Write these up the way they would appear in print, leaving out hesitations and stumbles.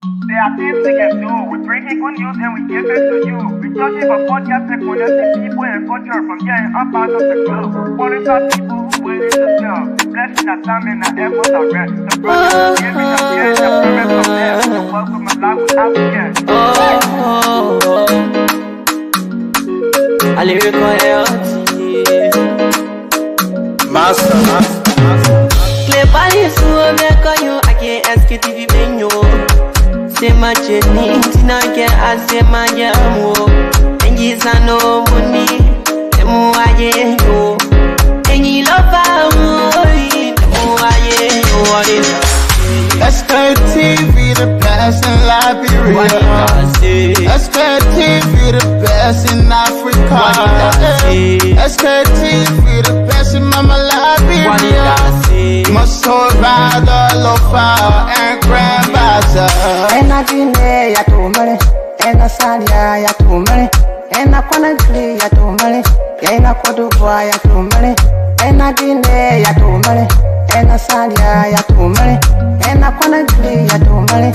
There are things we can do. We bring it good news and we give it to you. We touch it for podcast and connecting people and culture from getting up out of the globe. Qualified people who waiting to sell. Blessing that time and that effort are rest. The brothers giving us care and the parents from there. So welcome my life without fear. I lyrical Master. Clear body so make you I can't Sktv-Lib. Say my journey, I can't ask my jamo. And you no money, the more I know. And you love me, the more I know. Sktv, the best in Liberia. Sktv, the best in Africa. Sktv, the best in Mama Liberia. Must hold by the lofa and grand bazaar. And I didn't ya to money, and I said ya to money, and I couldn't play ya to money, and I could do ya to money, and I didn't ya to money, and I said ya to money, and I couldn't play ya to money,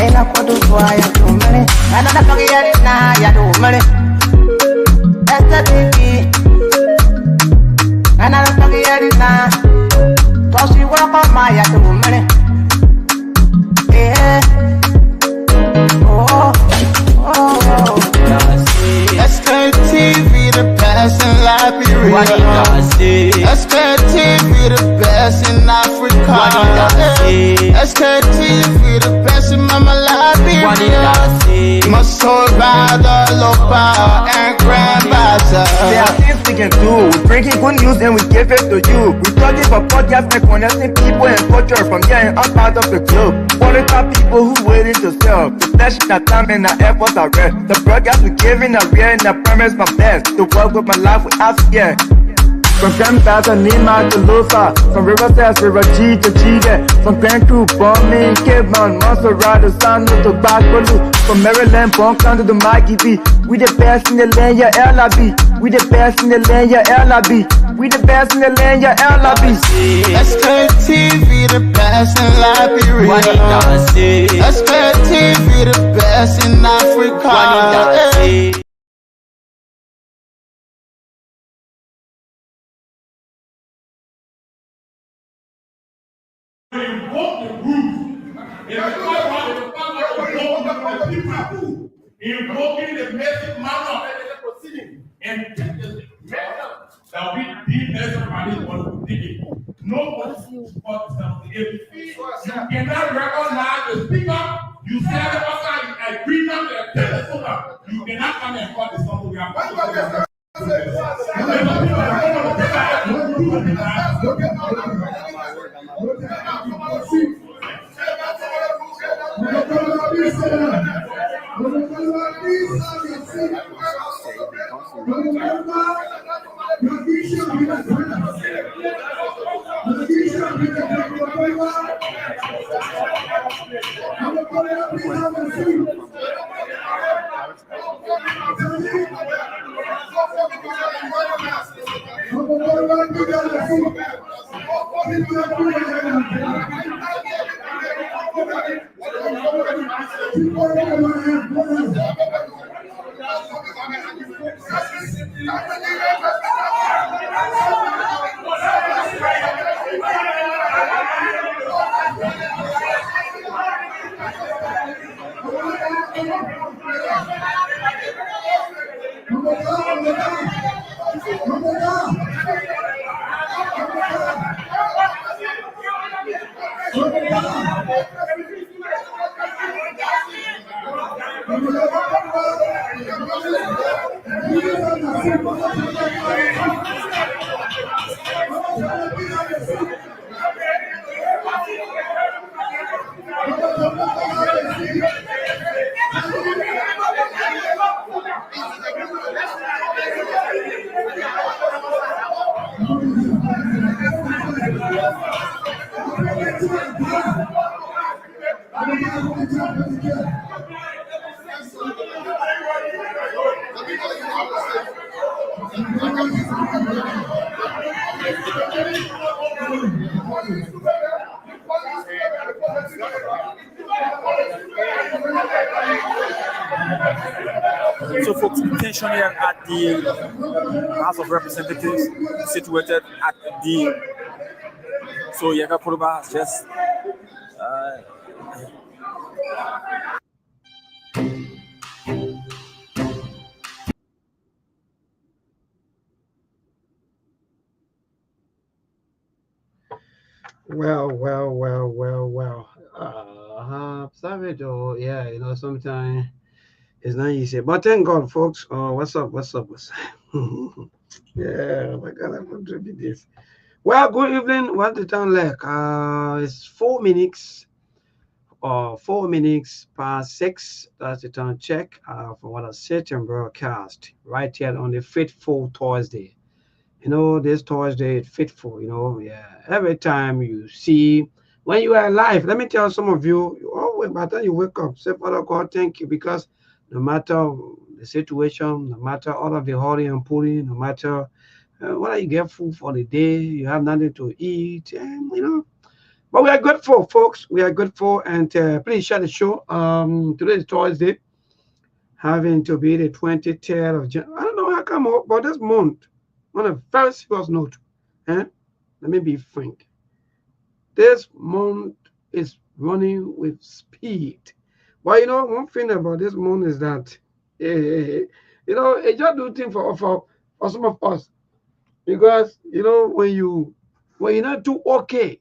and I could do ya to money, and I forget it now ya to money. That's the baby, and I forget it now. Cause you walk on my ya to money. Yeah. Sktv, the best in Liberia. Sktv, the best in Africa. Sktv, the best in Mama Liberia. Must hold by the lofa and grand bazaar. There are things we can do. We bring it good news and we give it to you. We talk it for podcast and connecting people and culture from getting up out of the globe. Qualified people who waiting to sell. The blessing that time and the efforts are rest. The broadcast we giving a real and the promise my best. To work with my life without fear. From Grandfather Nima to Lufa, from Riverside to Raji to Chide, from Grand Crew, Bombing, Cape Mount, Montserrat to San to Bacoloo, from Maryland, Bonk to the Mikey B. We the best in the land, yeah, LIB. We the best in the land, yeah, LIB. We the best in the land, yeah, LIB. Sktv, the best in Liberia. Sktv, the best in Africa. Invoke the rules. Invoking the basic manual of the proceeding and take the method that we deem necessary for proceeding. Nobody supports something. If you cannot recognize the speaker, you say the person I bring up the telephone. You cannot come and call the song. We are So, folks, tension here at the House of Representatives, situated at the. So, Yaga Puluba has just. Well. Sorry though, yeah, sometimes it's not easy. But thank God, folks. What's up? Yeah, my God, I'm going to be this. Well, good evening. What's the time like? It's 4 minutes. 4 minutes past 6. That's the time check. For what I said and broadcast right here on the Faithful Thursday. This Thursday is faithful, yeah. Every time you see when you are alive, let me tell some of you, always by the time you wake up, say, Father God, thank you, because no matter the situation, no matter all of the hurry and pulling, no matter whether you get food for the day, you have nothing to eat, and but we are grateful, folks. We are grateful, and please share the show. Today is Thursday, having to be the 23rd of January. I don't know how come up, but this month, on a very serious note, let me be frank. This month is running with speed. But one thing about this month is that, it just do thing for some of us. Because, when you're not too okay,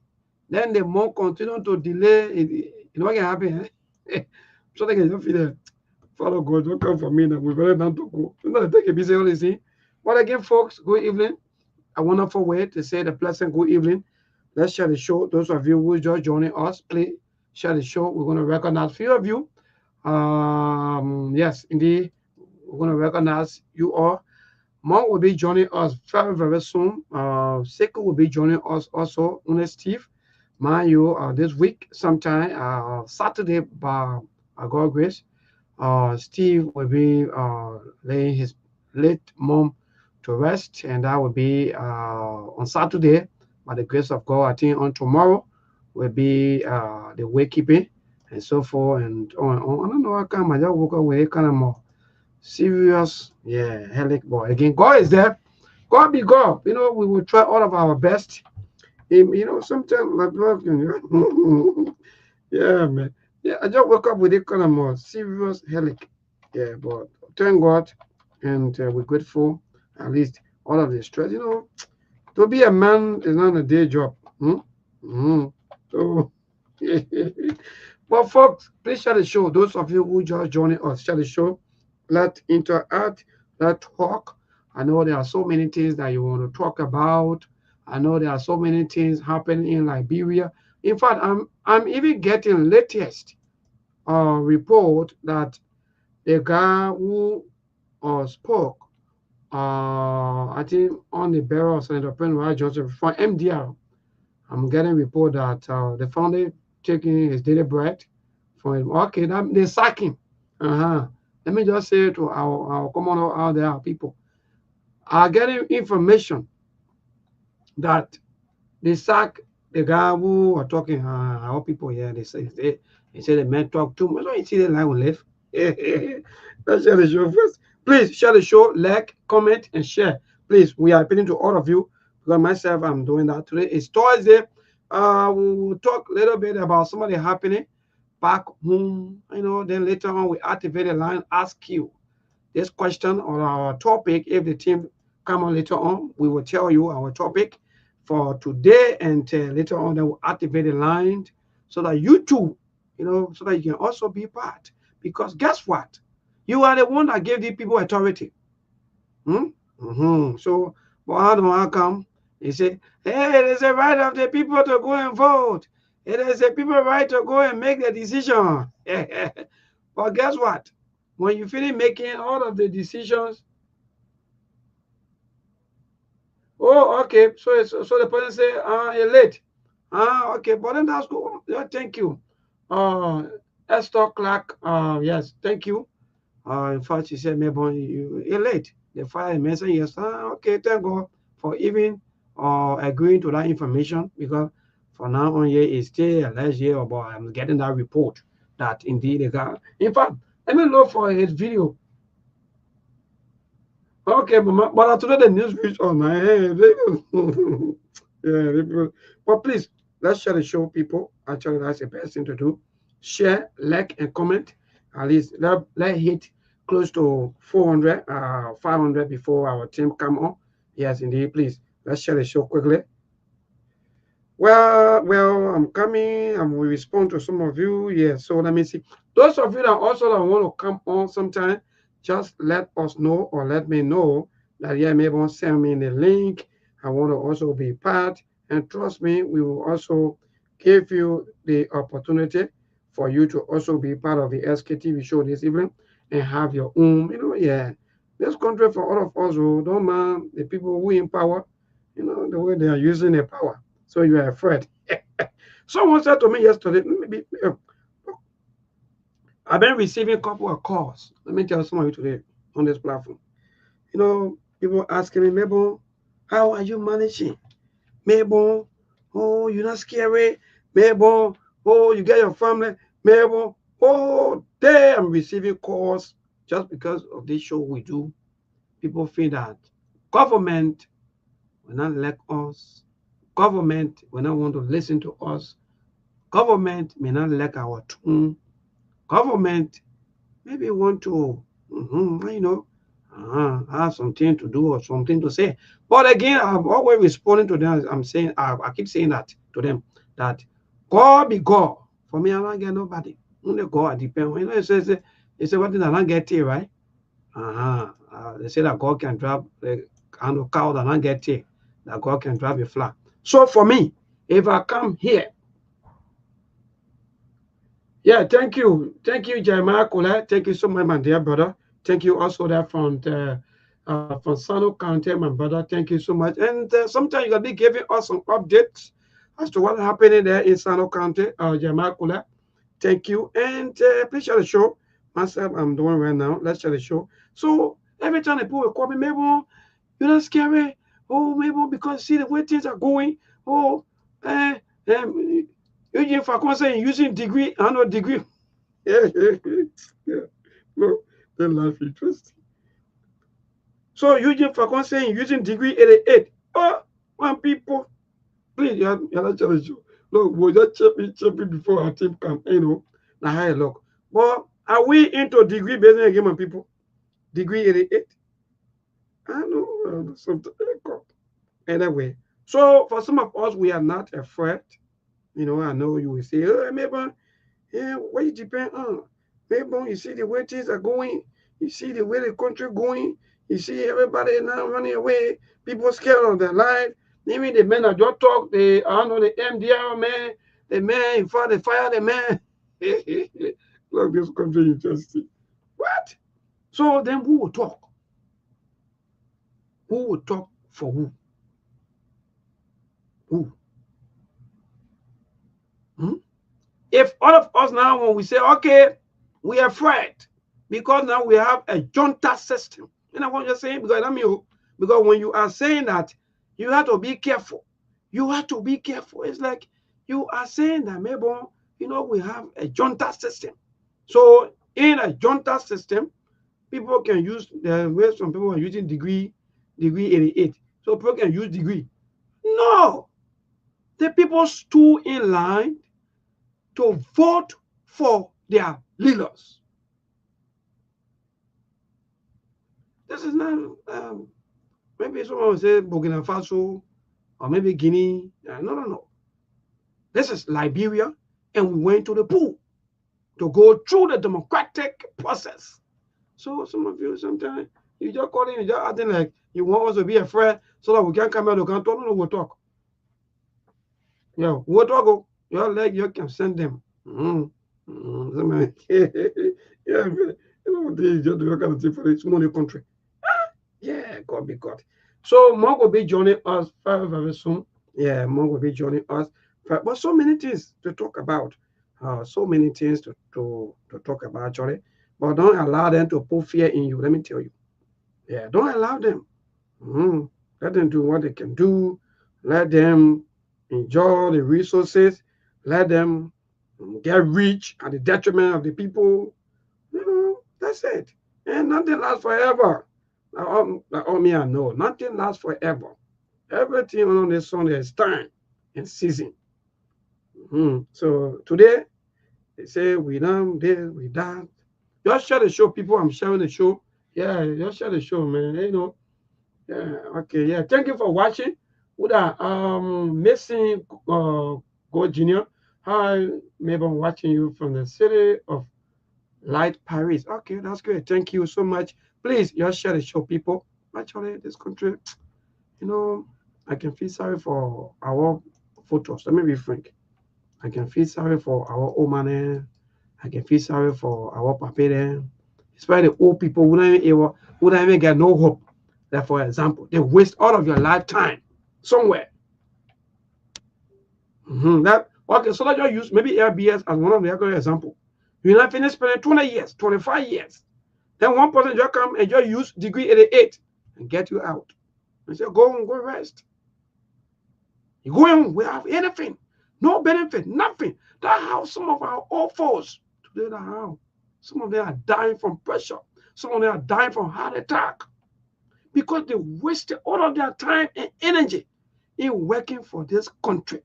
then the month continue to delay. What can happen? So they can just feel that, Father God, don't come for me now. We're very down to go. Take a busy all this thing. But again, folks, good evening. A wonderful way to say the pleasant good evening. Let's share the show. Those of you who just joining us, please share the show. We're going to recognize a few of you. Yes, indeed, we're going to recognize you all. Monk will be joining us very, very soon. Sekou will be joining us also. Steve, mind you, this week, sometime, Saturday, by God's grace, Steve will be laying his late mom to rest, and that will be on Saturday, by the grace of God. I think on tomorrow will be the wakekeeping and so forth and on. I don't know how come I just woke up with a kind of more serious, headache. But again, God is there. God be God. We will try all of our best. Sometimes like yeah, man. Yeah, I just woke up with a kind of more serious headache. Yeah, but thank God, and we're grateful. At least all of the stress, to be a man is not a day job. So, but folks, please share the show. Those of you who just joining us, share the show. Let's interact. Let's talk. I know there are so many things that you want to talk about. I know there are so many things happening in Liberia. In fact, I'm even getting latest report that the guy who spoke, I think on the barrel of Senator Penwell Johnson from MDR, I'm getting report that they found it taking his daily bread from him. Okay, they sack him. Let me just say to our commoner out there, our people, are getting information that they sack the guy who are talking. Our people here, they say the man talk too much. Don't you see the line will live? Let's share the show first. Please share the show, like, comment, and share. Please, we are appealing to all of you. Because myself, I'm doing that today. It's Thursday. We'll talk a little bit about some of the happening back home. Then later on, we activate the line, ask you this question on our topic. If the team come on later on, we will tell you our topic for today, and later on, they will activate the line so that you too, so that you can also be part. Because guess what? You are the one that gave the people authority. So, but how come? They say, hey, it is a right of the people to go and vote. It is a people right to go and make the decision. But guess what? When you finish making all of the decisions, okay, so the person say, you're late. Okay, but then that's good. Yeah, thank you. Esther Clark, yes, thank you. In fact, she said, maybe you're late. The fire mentioned yes. Okay, thank God for even agreeing to that information, because for now on here is still last year, but I'm getting that report that indeed the guy. In fact, let me look for his video. Okay, but today the news reach on my head. Yeah, but please, let's share the show, people. Actually, that's the best thing to do. Share, like, and comment. At least let hit close to 400, 500 before our team come on. Yes, indeed. Please, let's share the show quickly. Well, I'm coming. I will respond to some of you. Yes, so let me see. Those of you that also that want to come on sometime, just let us know or let me know that yeah, maybe send me the link. I want to also be part, and trust me, we will also give you the opportunity for you to also be part of the SKTV show this evening and have your own. Yeah, this country for all of us who don't mind the people who in power. The way they are using their power. So you are afraid. Someone said to me yesterday, maybe I've been receiving a couple of calls. Let me tell some of you today on this platform. People asking me, Mabel, how are you managing? Mabel, oh, you're not scary. Mabel, oh, you get your family. Mabel, oh, there I'm receiving calls just because of this show we do. People feel that government will not let us. Government will not want to listen to us. Government may not like our tone. Government maybe want to, have something to do or something to say. But again, I'm always responding to them. I'm saying, I keep saying that to them, that God be God. For me, I don't get nobody. Only God depend. It says what did I not get here, right? They say that God can drive the kind of cow that not get here, that God can drive a flag. So for me, if I come here, yeah, thank you, Jeremiah Kula. Thank you so much, my dear brother. Thank you also that from Sano County, my brother. Thank you so much. And sometimes you gotta be giving us some updates as to what's happening there in Sano County, Jeremiah Kula. Thank you, and please share the show. Myself, I'm doing right now. Let's share the show. So every time people will call me, maybe you're not scary. Oh, maybe because see the way things are going. Oh, Eugene Facon saying using degree, I know degree. Yeah. No, they laugh interesting. So Eugene Facon saying using degree 88. Oh, one people, please, you're not telling you. Look, we'll just check it before our team come. Now how look. But are we into degree based again, my people? Degree 88? I know something. Anyway, so for some of us, we are not afraid. I know you will say, oh, maybe, yeah, what you depend on? Maybe you see the way things are going, you see the way the country going, you see everybody now running away, people scared of their life. Even the men that just talk, I don't know, the MDR man, the man, in fact, they fire the man. Look, this country you just see. What? So then who will talk? Who will talk for who? Who? If all of us now, when we say, okay, we are afraid because now we have a junta system. You know what you're saying? Because when you are saying that, you have to be careful. You have to be careful. It's like you are saying that maybe, we have a junta system. So in a junta system, people can use the way some people are using degree 88. So people can use degree. No. The people stood in line to vote for their leaders. This is not, maybe someone will say Burkina Faso or maybe Guinea. No. This is Liberia, and we went to the pool to go through the democratic process. So some of you, sometimes, you just call in, you just acting like you want us to be afraid so that we can come out, we can talk. No, we'll talk. Yeah, we'll talk. Your leg, you can send them. Yeah, they just do kind of thing for the small country. Yeah, God be God. So Monk will be joining us very soon. Yeah, Monk will be joining us. But so many things to talk about. So many things to talk about actually. But don't allow them to put fear in you. Let me tell you. Yeah, don't allow them. Let them do what they can do. Let them enjoy the resources. Let them get rich at the detriment of the people. That's it. And nothing lasts forever. All me I know, nothing lasts forever. Everything on this song is time and season. So today they say we done this, we that. Just share the show, people. I'm sharing the show. Yeah, just share the show, man. You know. Yeah. Okay. Yeah. Thank you for watching. With missing Go Junior. Hi, maybe I'm watching you from the city of Light Paris. Okay, that's great. Thank you so much. Please, just share the show, people. Actually, this country, you know, I can feel sorry for our photos. Let me be frank. I can feel sorry for our old man. I can feel sorry for our papa then. Especially the old people who don't even get no hope. That, for example, they waste all of your lifetime somewhere. That okay, so let's just use maybe LBS as one of the other example. You not finish spending 20 years, 25 years. Then one person just come and just use degree 88 and get you out. And say, go and go rest. You go in without anything, no benefit, nothing. That's how some of our old folks today are how. Some of them are dying from pressure. Some of them are dying from heart attack because they wasted all of their time and energy in working for this country.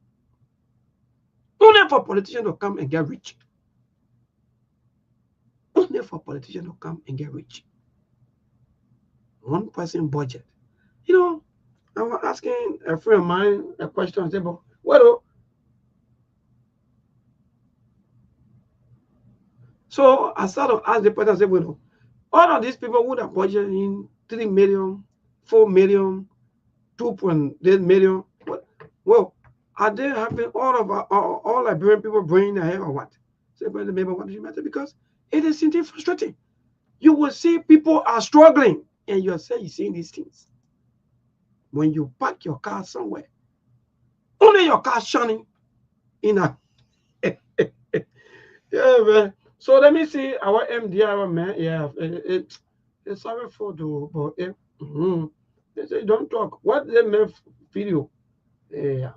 Only for politicians to come and get rich. Only for politicians to come and get rich. One person budget. You know, I was asking a friend of mine a question. I said, but well, so I started to ask the person, I said, well, all of these people would have budgeted in 3 million, 4 million, 2.8 million. Well, are they having all Liberian people bringing their hair or what? Say, but maybe what does it matter? Because it is indeed frustrating. You will see people are struggling, and you're seeing these things. When you park your car somewhere, only your car shining in a yeah, man. So let me see our MDR man. Yeah, it's sorry for the but they say don't talk. What they make video? Yeah,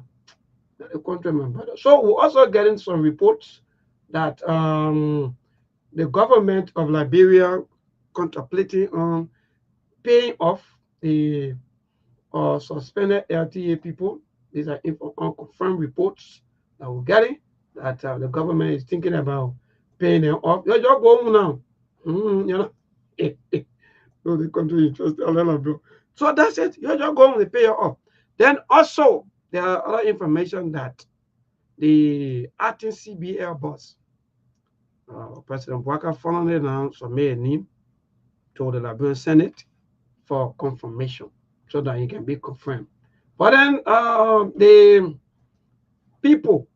the countryman brother. So we're also getting some reports that the government of Liberia contemplating on paying off the suspended LTA people. These are unconfirmed reports that we're getting that the government is thinking about paying them off. You're just going now. You know, so the country is just a little bit. So that's it. You're just going to pay it off. Then also, there are other information that the acting CBL boss, President Walker, finally now submitted a name to the Liberian Senate for confirmation so that it can be confirmed. But then the people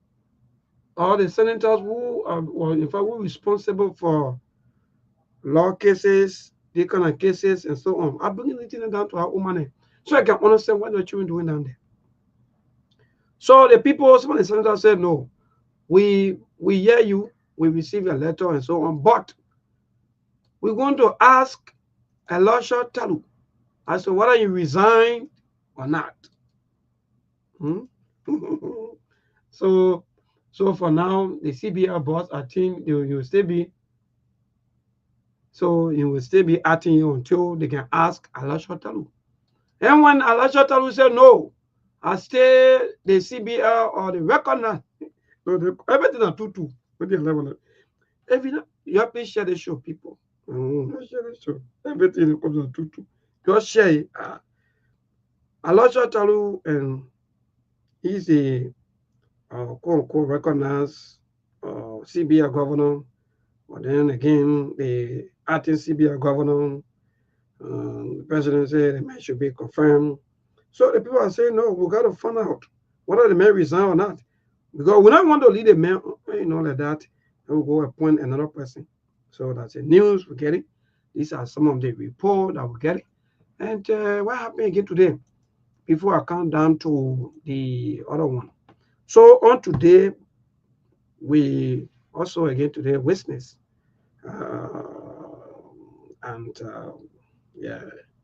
or the senators who were in fact were responsible for law cases, the kind of cases, and so on, are bringing it down to our own money. So I can understand what the children doing down there. So the people, some of the senators said, no, we hear you, we receive a letter and so on, but we want to ask Elisha Talu as to whether you resign or not. So for now, the CBL boss, I think you will still be. So you will still be acting you until they can ask Elisha Talu. And when Elisha Talu said no, I stay the CBL or the record. Everything are 2-2. You have to share the show, people. Share the show. Everything comes on 2-2. Just share it. Elisha Talu, and he's a quote-unquote recognized CBL governor. But then again, the acting CBL governor, the president said the man should be confirmed. So the people are saying, no, we got to find out whether the man resign or not. Because we don't want to lead a man, like that, and we'll go appoint another person. So that's the news we're getting. These are some of the reports that we're getting. And what happened again today? Before I count down to the other one. So on today, we also again today witness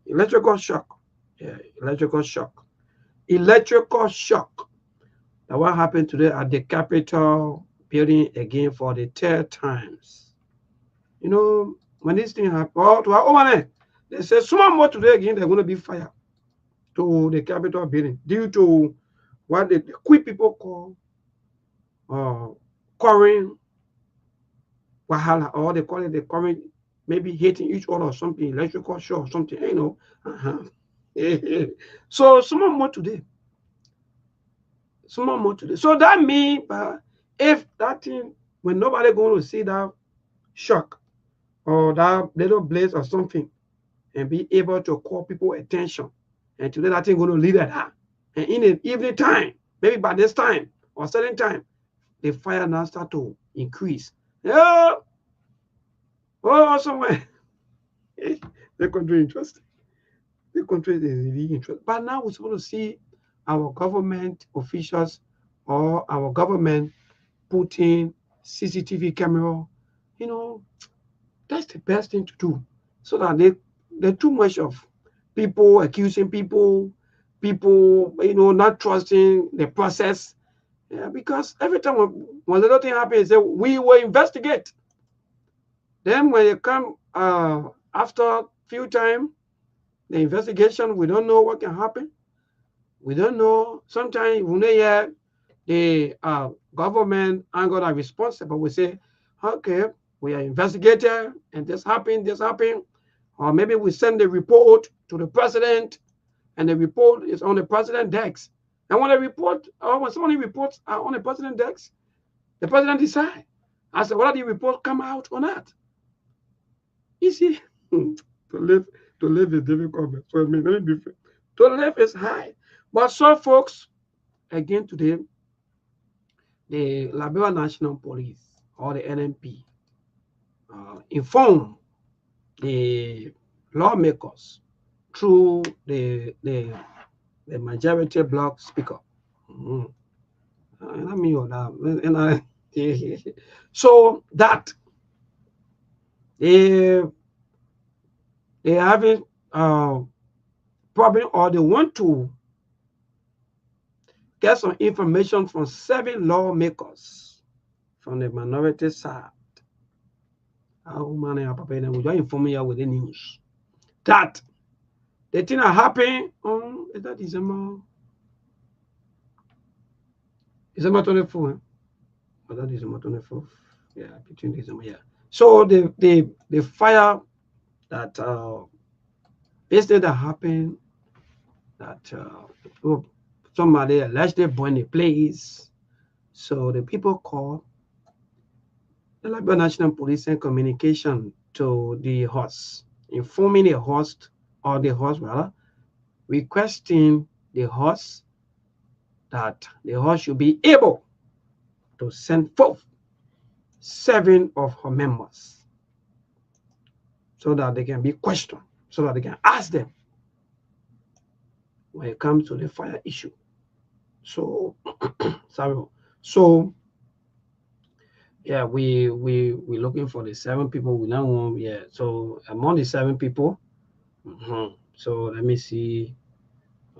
electrical shock. Yeah, electrical shock. Electrical shock. Now what happened today at the Capitol building again for the third times? You know, when this thing happened, to our own They say some more today again, they're going to be fired to the Capitol building due to what the quick people call current wahala, or they call it the current maybe hating each other or something, electrical show or something, you know. So some more today. Some more today. So that means if that thing, when nobody going to see that shock or that little blaze or something and be able to call people attention, and today that thing going to lead at that. And in the evening time, maybe by this time or certain time, the fire now start to increase. Yeah. Oh, somewhere. The country interesting. The country is really interesting. But now we're supposed to see our government officials or our government putting CCTV camera. You know, that's the best thing to do. So that they're too much of people accusing people, you know, not trusting the process. Yeah, because every time when the little thing happens, they say, we will investigate. Then when you come after few time, the investigation, we don't know what can happen. We don't know. Sometimes we know yeah, the government ain't gonna responsible. We say, okay, we are investigator and this happened. Or maybe we send the report to the president and the report is on the president desk. And when the report, or when somebody reports are on the president desk, the president decide as to whether the report come out or not. You see, to live is difficult. So I mean, let me be fair. To live is high. But some folks, again today, the Liberia National Police or the NMP inform the lawmakers through the majority bloc speaker. And I mean that. So that they having problem, or they want to get some information from 7 lawmakers from the minority side. We just inform you with the news that the thing that happened on is that December 24th. Was that December 24th? Yeah, between December, yeah. So the fire that basically that happened, that somebody allegedly burned a place. So the people call the Liberia National Police and communication to the host, informing the host or the host rather, requesting the host that the host should be able to send forth 7 of her members so that they can be questioned, so that they can ask them when it comes to the fire issue. So, sorry. So, yeah, we're looking for the 7 people. We now want, yeah. So among the 7 people, so let me see.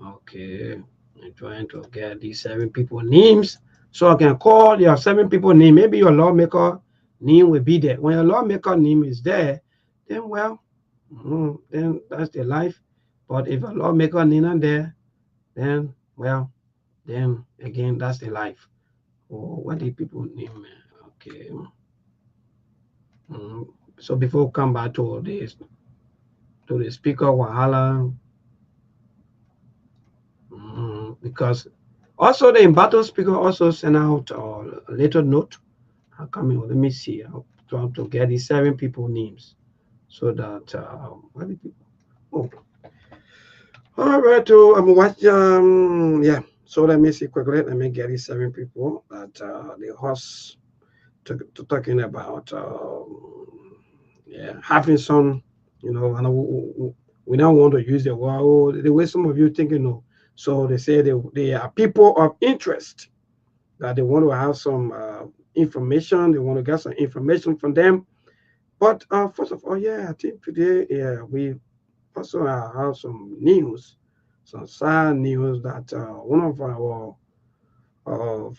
Okay, I'm trying to get these 7 people names so I can call your 7 people name. Maybe your lawmaker name will be there. When your lawmaker name is there, then well, then that's the life. But if a lawmaker name not there, then well, then again that's the life. Oh, what did people name? Okay. So before we come back to this, to the speaker Wahala, because also the embattled speaker also sent out a little note. I'll come in. Let me see. I'll try to get these 7 people names so that what did people? Oh, all right. I'm watching. Yeah. So let me see quickly. Let me get these 7 people that the host to talking about. Yeah, having some, you know, and we don't want to use the word the way some of you think, you know. So they say they are people of interest, that they want to have some information. They want to get some information from them. But first of all, yeah, I think today, yeah, we also have some news, some sad news that one of our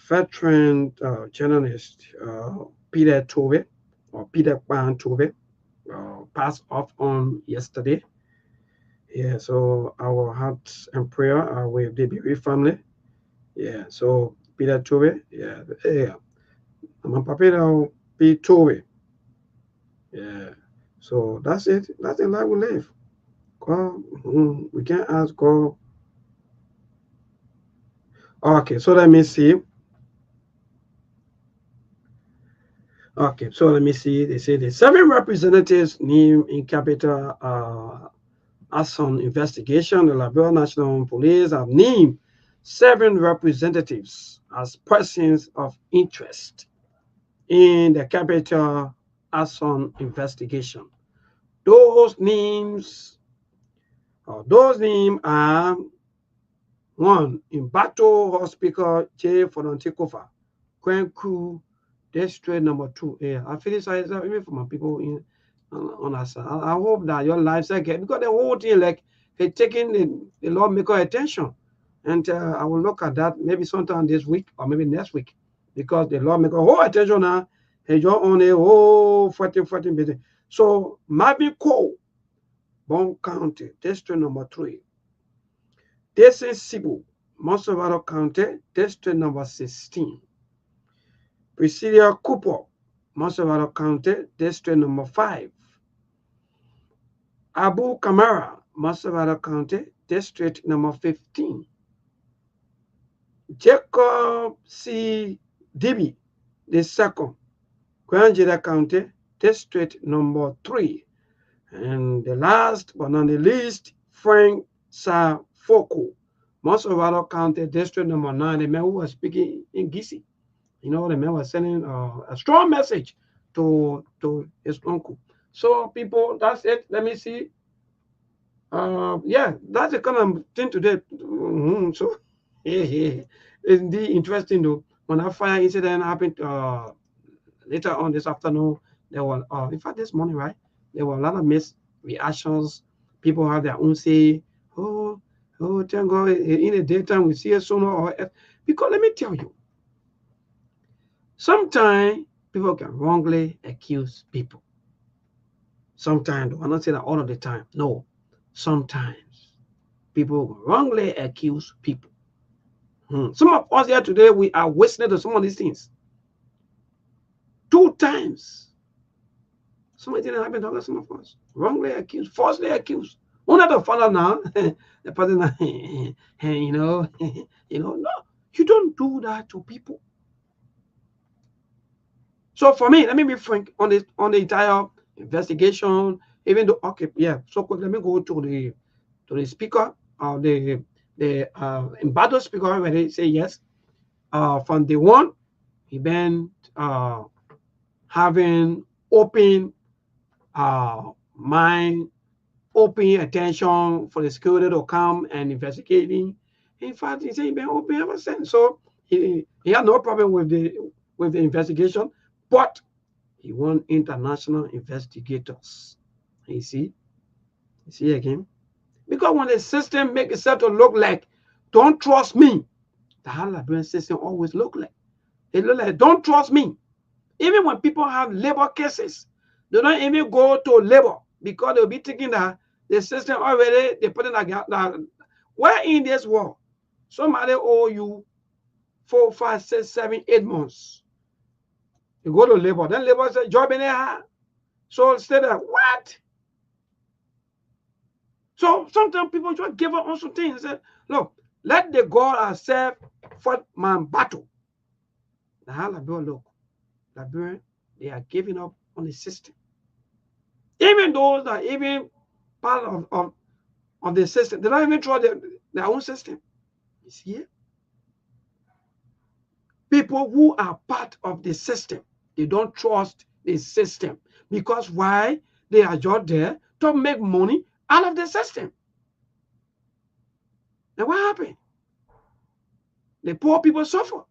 veteran journalist, Peter Tove, or Peter Pan Tove, passed off on yesterday. Yeah, so our hearts and prayer are with the BB family. Yeah, so Peter Tove, yeah, yeah. I'm Papa now, P Tove. Yeah. So that's it. That's the life we live. God, we can't ask God. Okay, so let me see. Okay, so let me see. They say the 7 representatives named in capital Asson investigation. The Liberia National Police have named 7 representatives as persons of interest in the capital Asson investigation. Those names, are one in Battle Hospital J. Fonantikofa, Kwenku, District number 2. Yeah, I feel sorry even for my people in on us. I hope that your lives again because the whole thing like it taking the lawmaker attention. And I will look at that maybe sometime this week or maybe next week because the lawmaker whole attention now is on a whole 14 business. So Mabi Ko, Bon County, District number 3. This is Sibu, Monsovado County, District number 16. Priscilla Cooper, Monsovado County, District number 5. Abu Kamara, Monsovado County, District number 15. Jacob C. Dibi, the second, Granjida County, District number 3. And the last but not the least, Frank Safoko, Monsovado County, District number 9, the man who was speaking in Gisi. You know, the man was sending a strong message to his uncle. So, people, that's it. Let me see. Yeah, that's the kind of thing today. So, yeah. It's indeed interesting though. When that fire incident happened later on this afternoon, there were, in fact, this morning, right? There were a lot of mixed reactions. People have their own say. Oh, thank God, in the daytime we see a sooner or because let me tell you, sometimes people can wrongly accuse people. Sometimes, I'm not saying that all of the time. No, sometimes people wrongly accuse people. Some of us here today, we are witness to some of these things. 2 times. Something didn't happen to some of us. Wrongly accused, falsely accused. One of the father now, the person, no, you don't do that to people. So for me, let me be frank on the entire investigation. Even though, okay, yeah. So let me go to the speaker, the embattled speaker, when they say yes. From day one, he been having open mind, open attention for the security to come and investigating. In fact, he said he been open ever since. So he had no problem with the investigation, but he want international investigators. You see again, because when the system make itself to look like don't trust me, the Liberian system always look like it look like don't trust me. Even when people have labor cases, they don't even go to labor because they'll be thinking that the system already they put in that where in this world somebody owe you 4, 5, 6, 7, 8 months. You go to labor, then labor says job in there. So instead of what? So sometimes people just give up on some things and say, look, let the God ourselves fight my battle. The hell look, Liberian, they are giving up on the system. Even those that even part of the system, they don't even trust their own system. You see it? People who are part of the system, they don't trust the system. Because why? They are just there to make money out of the system. And what happened? The poor people suffer.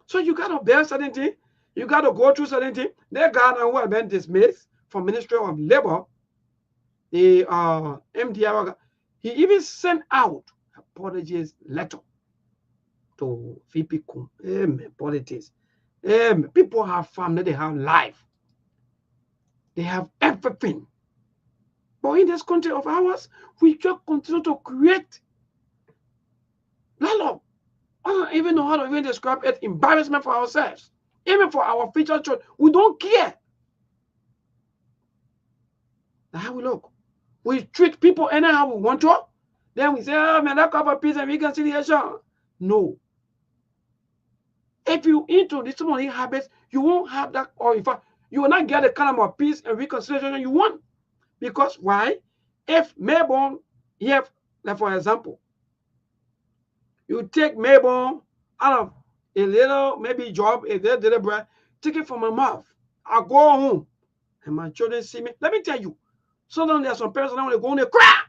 So you got to bear certain things. You got to go through certain things. That guy who had been dismissed from Ministry of Labor, the MDR, he even sent out apologies letter to VP Kum. Politics. People have family, they have life. They have everything. But in this country of ours, we just continue to create lot. I don't even know how to even describe it. Embarrassment for ourselves, even for our future children. We don't care. That's how we look. We treat people anyhow we want to. Then we say, oh man, that cover peace and reconciliation. No. If you into this money habits, you won't have that, or in fact, you will not get the kind of peace and reconciliation you want. Because why? If Melbourne, like for example, you take Melbourne out of a little maybe job, a little bread, take it from my mouth. I go home and my children see me. Let me tell you, sometimes there are some parents that when they go on, they cry.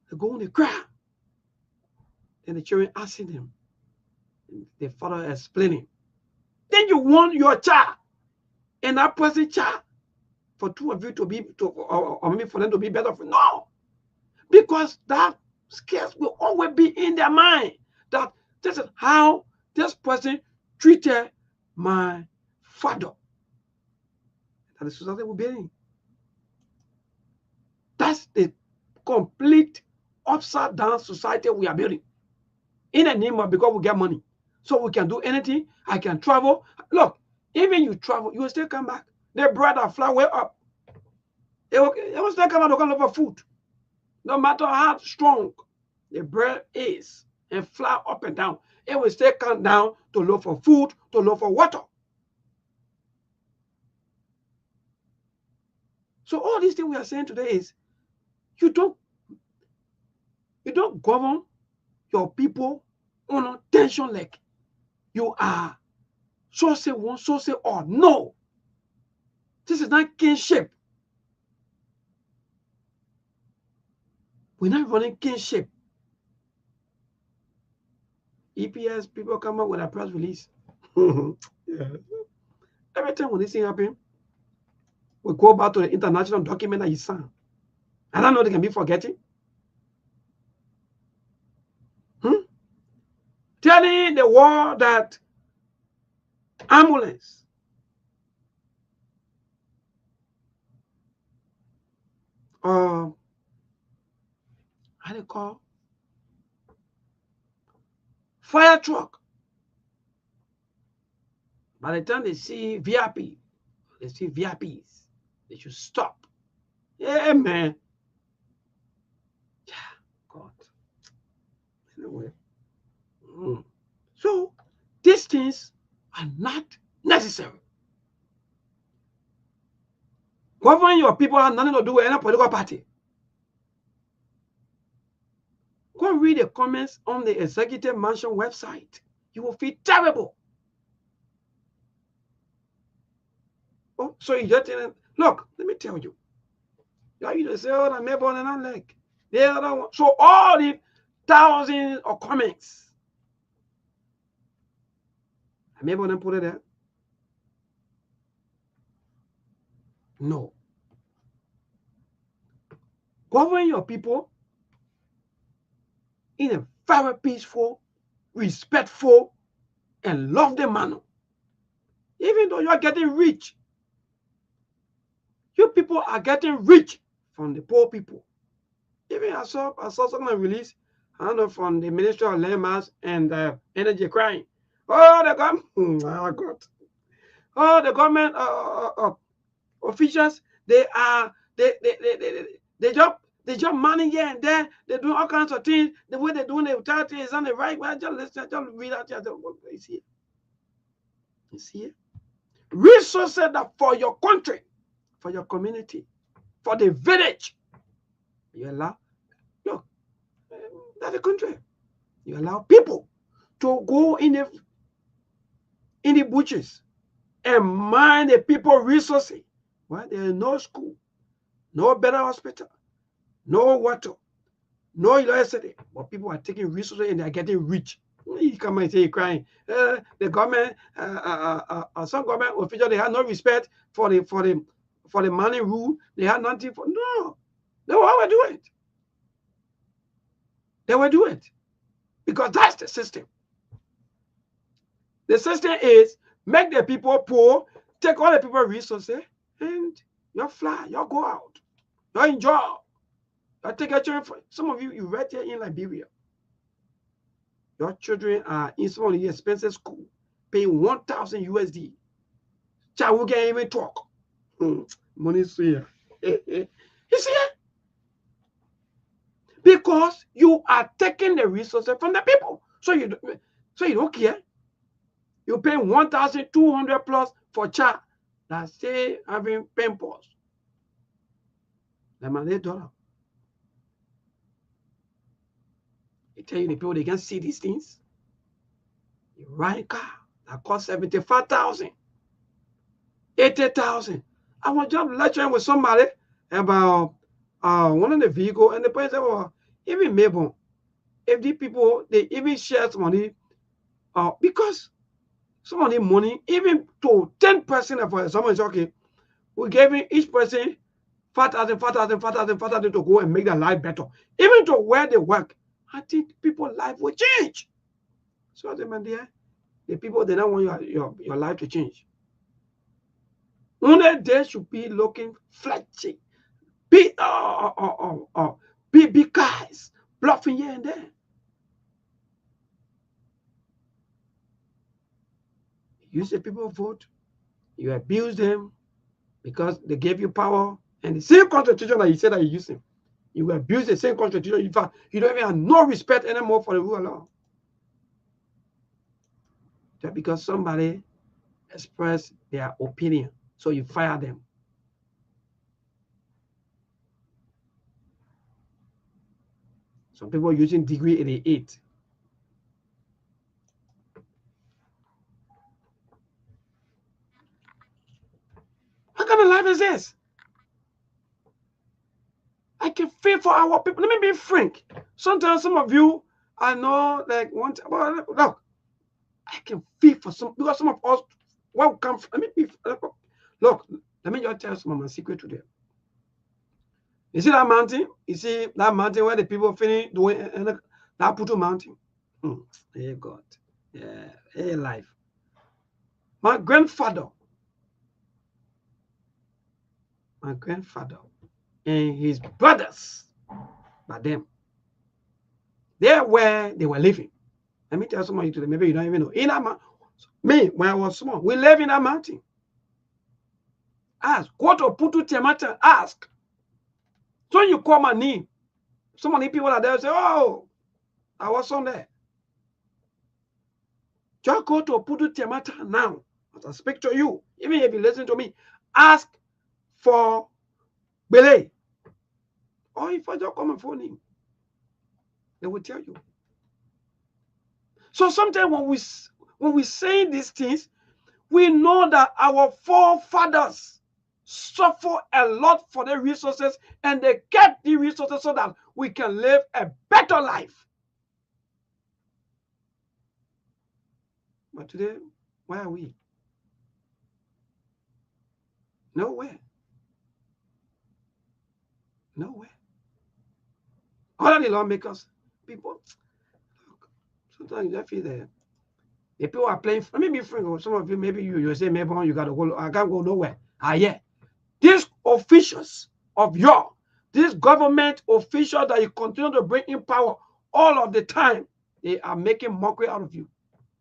They go on, they cry. And the children asking them, the father explaining. Then you want your child and that person child for two of you to be, or maybe for them to be better. No, because that scares will always be in their mind that this is how this person treated my father. That the society will be in. That's the complete upside down society we are building. In the name of because we get money. So we can do anything. I can travel. Look, even you travel, you will still come back. The bread and fly way up. It will still come out to look for food. No matter how strong the bread is and fly up and down, it will still come down to look for food, to look for water. So all these things we are saying today is you don't govern your people on a tension like you are so say one, so say all. No. This is not kinship. We're not running kinship. EPS people come up with a press release. Yeah. Every time when this thing happens, we go back to the international document that you signed. I don't know they can be forgetting. Telling the world that ambulance how do you call fire truck. By the time they see VIP, they see VIPs, they should stop. Yeah, man. Yeah, God. Anyway. So these things are not necessary. Governing your people has nothing to do with any political party. Go read the comments on the Executive Mansion website. You will feel terrible. Oh, so you just look, let me tell you. You just say, oh, I'm Melbourne and I'm like, the other one. So all the thousands of comments, I'm able to put it there. No. Govern your people in a very peaceful, respectful, and loving manner. Even though you are getting rich, you people are getting rich from the poor people. Even I saw someone release, I don't know, from the Ministry of Land Mass and Energy crying. Oh, the government! Oh, God. Oh, the government officials, they just money here and there. They do all kinds of things. The way they're doing the authority is on the right way. Just read out here. You see it? You see it? Resources that for your country, for your community, for the village. You allow, look, that's the country. You allow people to go in the bushes and mine the people resources. Well, there is no school, no better hospital, no water, no electricity. But people are taking resources and they are getting rich. You come and say you're crying. The government, some government officials, they have no respect for the money rule. They have nothing for no. They will always do it. They will do it because that's the system. The system is make the people poor, take all the people resources, and You fly, you go out, you enjoy. You take your children for some of you, you right here in Liberia. Your children are in some of the expensive school, paying 1,000 USD. Child who can't even talk. Money is here. You see it? Because you are taking the resources from the people. So you don't care. You pay 1,200 plus for child that say having pimples. The money dollar. They tell you the people they can see these things. You ride a car that costs 75,000, 80,000. I was just lecturing with somebody about one of the vehicle, and the person said, well, even maybe if these people they even share some money, because some of the money, even to 10% for someone is okay, we gave each person 5,000, 5,000, 5,000, 5,000 to go and make their life better. Even to where they work, I think people's life will change. So my dear, the people they don't want your life to change. Only they should be looking flashy, big guys, bluffing here and there. You say people vote, you abuse them because they gave you power, and the same constitution that you said that you use them, you abuse the same constitution. In fact, you don't even have no respect anymore for the rule of law. Just because somebody expressed their opinion, so you fire them. Some people using degree 88. What kind of life is this? I can feel for our people. Let me be frank. Sometimes some of you, I know, like, look, I can feel for some, because some of us, well, come from, look, let me just tell you some of my secret today. You see that mountain? You see that mountain where the people finish doing that Putu mountain? Hey, God. Yeah, hey, life. My grandfather and his brothers, but them, they're where they were living. Let me tell some of you today, maybe you don't even know. In that me, when I was small, we live in that mountain. Ask, go to Putu Temata, ask. So you call my name. So many people are there say, oh, I was on there. Just go to Putu Temata now. As I speak to you, even if you listen to me, ask for Bele. Or if I just come and phone him, they will tell you. So sometimes when we say these things, we know that our forefathers suffer a lot for the resources, and they kept the resources so that we can live a better life. But today, where are we? Nowhere. Nowhere. All of the lawmakers, people, sometimes I feel that the people are playing. Let me be frank. Some of you, maybe you say, maybe you got to go. I can't go nowhere. Yeah. These officials of this government official that you continue to bring in power all of the time, they are making mockery out of you.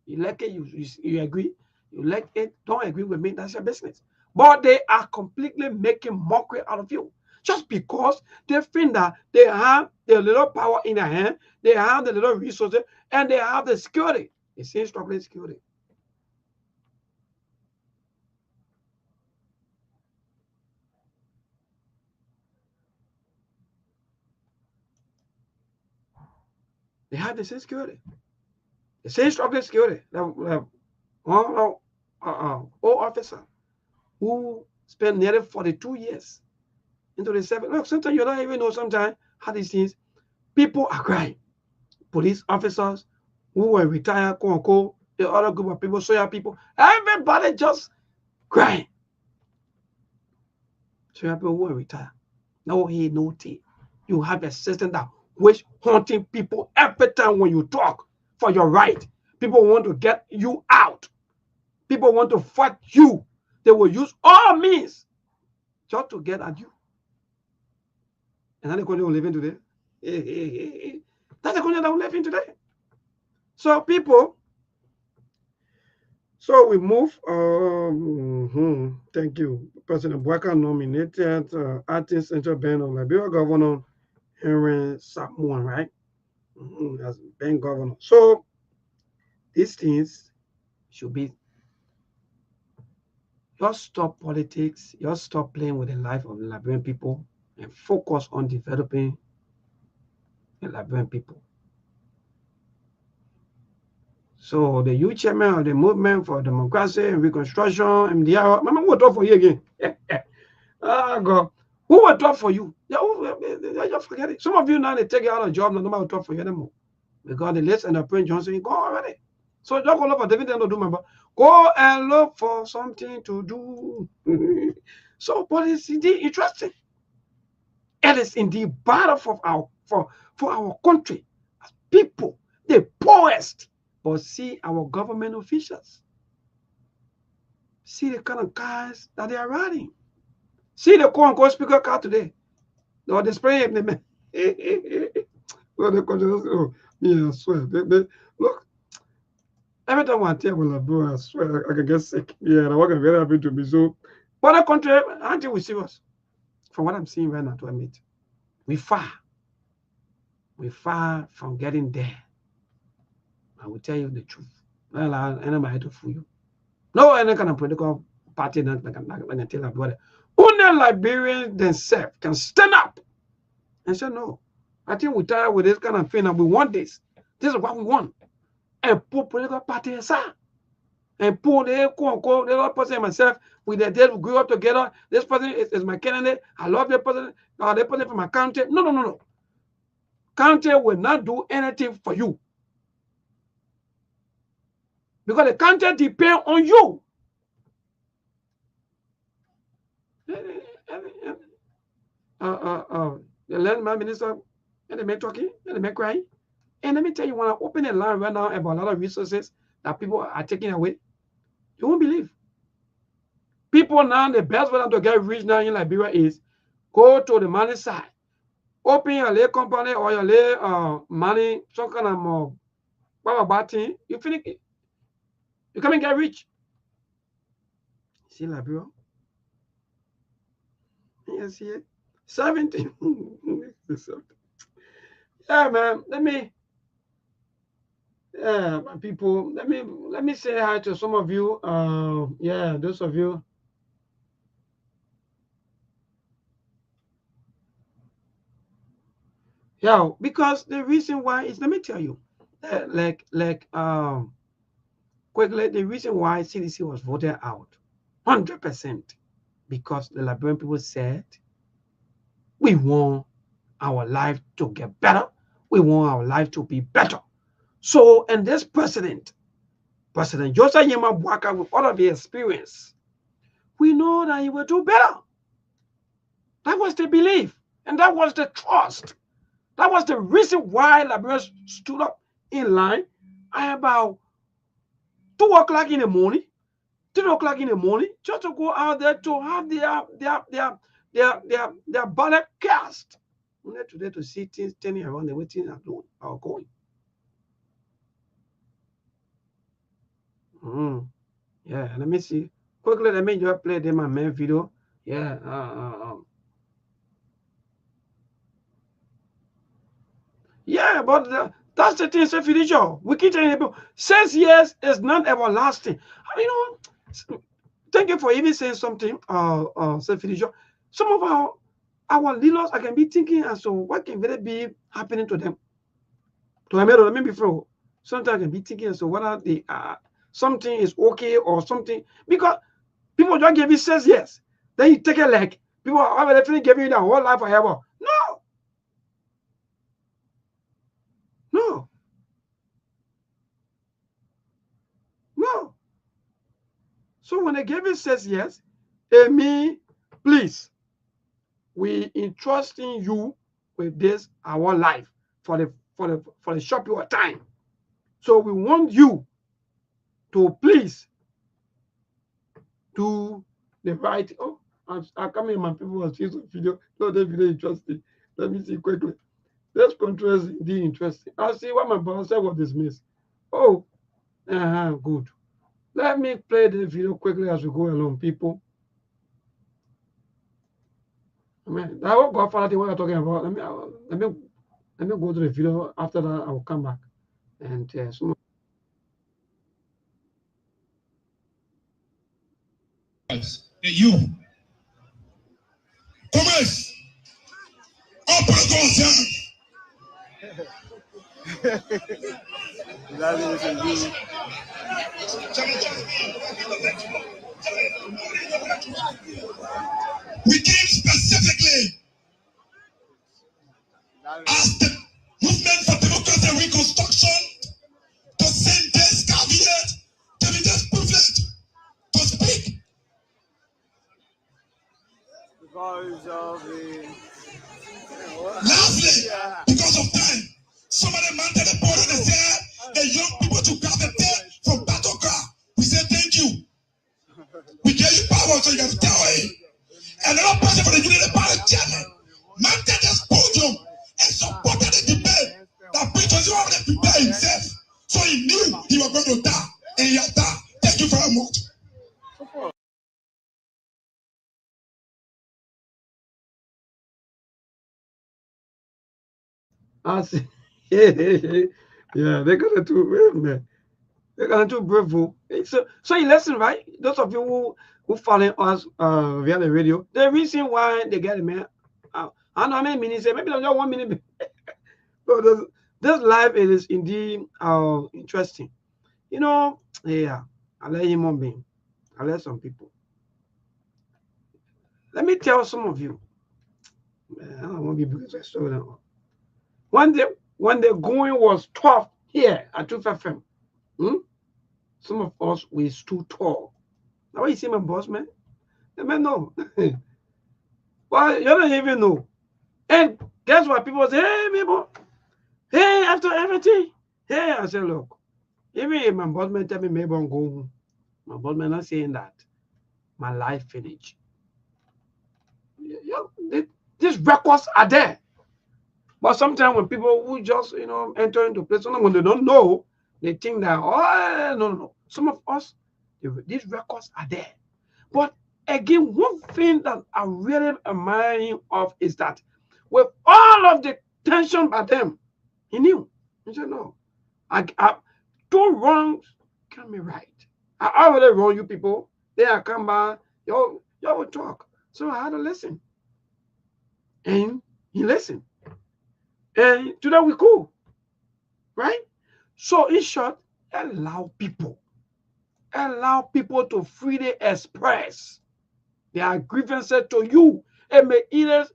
You like it, you agree. You like it, don't agree with me, that's your business. But they are completely making mockery out of you. Just because they think that they have the little power in their hand, they have the little resources, and they have the security. They say struggling security. They have the same security. The same struggling security. Old officer who spent nearly 42 years into the service. Look, sometimes you don't even know sometimes how these things, people are crying. Police officers who were retired, quote unquote, the other group of people, Soya people, everybody just crying. Soya people who were retired. No head, no tail. You have a system that which haunting people every time when you talk for your right. People want to get you out. People want to fight you. They will use all means just to get at you. And that's the country we live in today. That's the country that we live in today. So people, so we move. Thank you. President Bwaka nominated acting Central Bank of Liberia Governor Henry Samoan, right? As bank governor. So these things should be, just stop politics, just stop playing with the life of the Liberian people and focus on developing the Liberian people. So the youth chairman of the Movement for Democracy and Reconstruction, MDR, Mama, who will talk for you again? God, who will talk for you? Yeah, just forget it. Some of you now, they take you out of job, no matter talk for you anymore. Because the list and the Prince Johnson, go already. So just go look for David and do, remember. Go and look for something to do. So, but it's indeed interesting. It is indeed bad for our country as people, the poorest. But see our government officials. See the kind of cars that they are riding. See the quote-unquote speaker car today. Or the spray him. Well, I swear. Look, every time I tell you, bro, I swear I can get sick. Yeah, I'm working very happy to be so. But the country, aren't we serious? From what I'm seeing right now, to admit, we far from getting there. I will tell you the truth. Well, I'm to fool you. No, any kind of political party that can tell about it. Only Liberians themselves can stand up and say, no, I think we're tired with this kind of thing and we want this. This is what we want. And put political party aside. And put the quote-unquote, the other person and myself, with the dead, we grew up together. This person is my candidate. I love that person. That person from my county. No. County will not do anything for you. Because the county depends on you. The land minister, and the man talking, and the man crying. And let me tell you, when I open a line right now about a lot of resources that people are taking away, you won't believe. People now, the best way to get rich now in Liberia is go to the money side. Open your little company or your little money, some kind of bad thing. You finish it. You come and get rich. See Liberia? You see it? 70. Yeah, man. My people, let me say hi to some of you. Yeah, those of you. Yeah, because the reason why is, let me tell you, quickly, the reason why CDC was voted out 100% because the Liberian people said we want our life to get better. We want our life to be better. So, and this President Joseph Yema Bwaka, with all of the experience, we know that he will do better. That was the belief, and that was the trust. That was the reason why Liberians stood up in line at about 2 o'clock in the morning, 3 o'clock in the morning, just to go out there to have their ballot cast. We need today to see things turning around the way things are going. Yeah, let me see. Quickly, let me just play them my main video. Yeah. Yeah, but that's the thing, Sktv-Lib. We keep telling people 6 years is not everlasting. Thank you for even saying something, Sktv-Lib. Some of our leaders, I can be thinking, and so what can really be happening to them? To Amero, maybe before. Sometimes I can be thinking, so whether something is okay or something, because people just give you 6 years. Then you take it like people are definitely giving you their whole life forever. No. So when they give you 6 years, they mean, please, we entrusting you with this our life for the short period of time. So we want you to please do the right. Oh, I come in, my people was seeing some video. No, that video interesting. Let me see quickly. This control is indeed interesting. I see what my boss said was dismissed. Oh, good. Let me play the video quickly as we go along, people. I mean, that will go for what you're talking about. Let me go to the video. After that, I will come back and some. You. Thomas. Open the We came specifically as the movement for democracy and reconstruction to send this cabinet to be this privilege to speak. Lastly, because of time, somebody mounted the board and they said the young people to grab the tape from battleground. We said thank you. We gave you power so you can tell it. Another person for the Unity Party chairman mounted this podium and supported the debate that preachers already prepared himself. So he knew he was going to die. And he has died. Thank you very much. I see. Yeah, they're gonna do man. They're gonna do bravo. So you listen, right? Those of you who follow us via the radio, the reason why they get it, man. I don't know how many minutes, maybe just 1 minute. But this live is indeed interesting. You know, yeah, I let human being. I let some people. Let me tell some of you. I don't want to be because I saw them. When the going was tough here at 2FM, some of us we stood tall. Now you see my boss, man. The man know. Well, you don't even know. And guess what? People say, hey, people, hey, after everything. Hey, I said, look, even if my boss man tell me maybe I'm going home, my boss man not saying that. My life finished. These records are there. But sometimes when people who just, enter into place, when they don't know, they think that, oh, no. Some of us, these records are there. But again, one thing that I really admire of is that with all of the tension by them, he knew. He said, no, I two wrongs can be right. I already wrong you people. Then I come by, y'all will talk. So I had to listen. And he listened. And today we cool. Right? So in short, allow people to freely express their grievances to you. And may either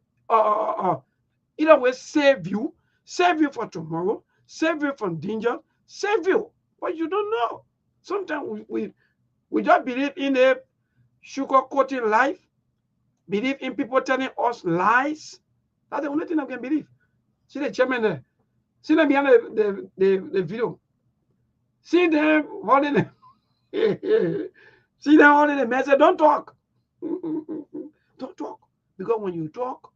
way save you for tomorrow, save you from danger, save you. But you don't know. Sometimes we just believe in a sugar-coated life, believe in people telling us lies. That's the only thing I can believe. See the chairman there. See them behind the video. See them holding them. See them holding the message. Don't talk. Don't talk. Because when you talk,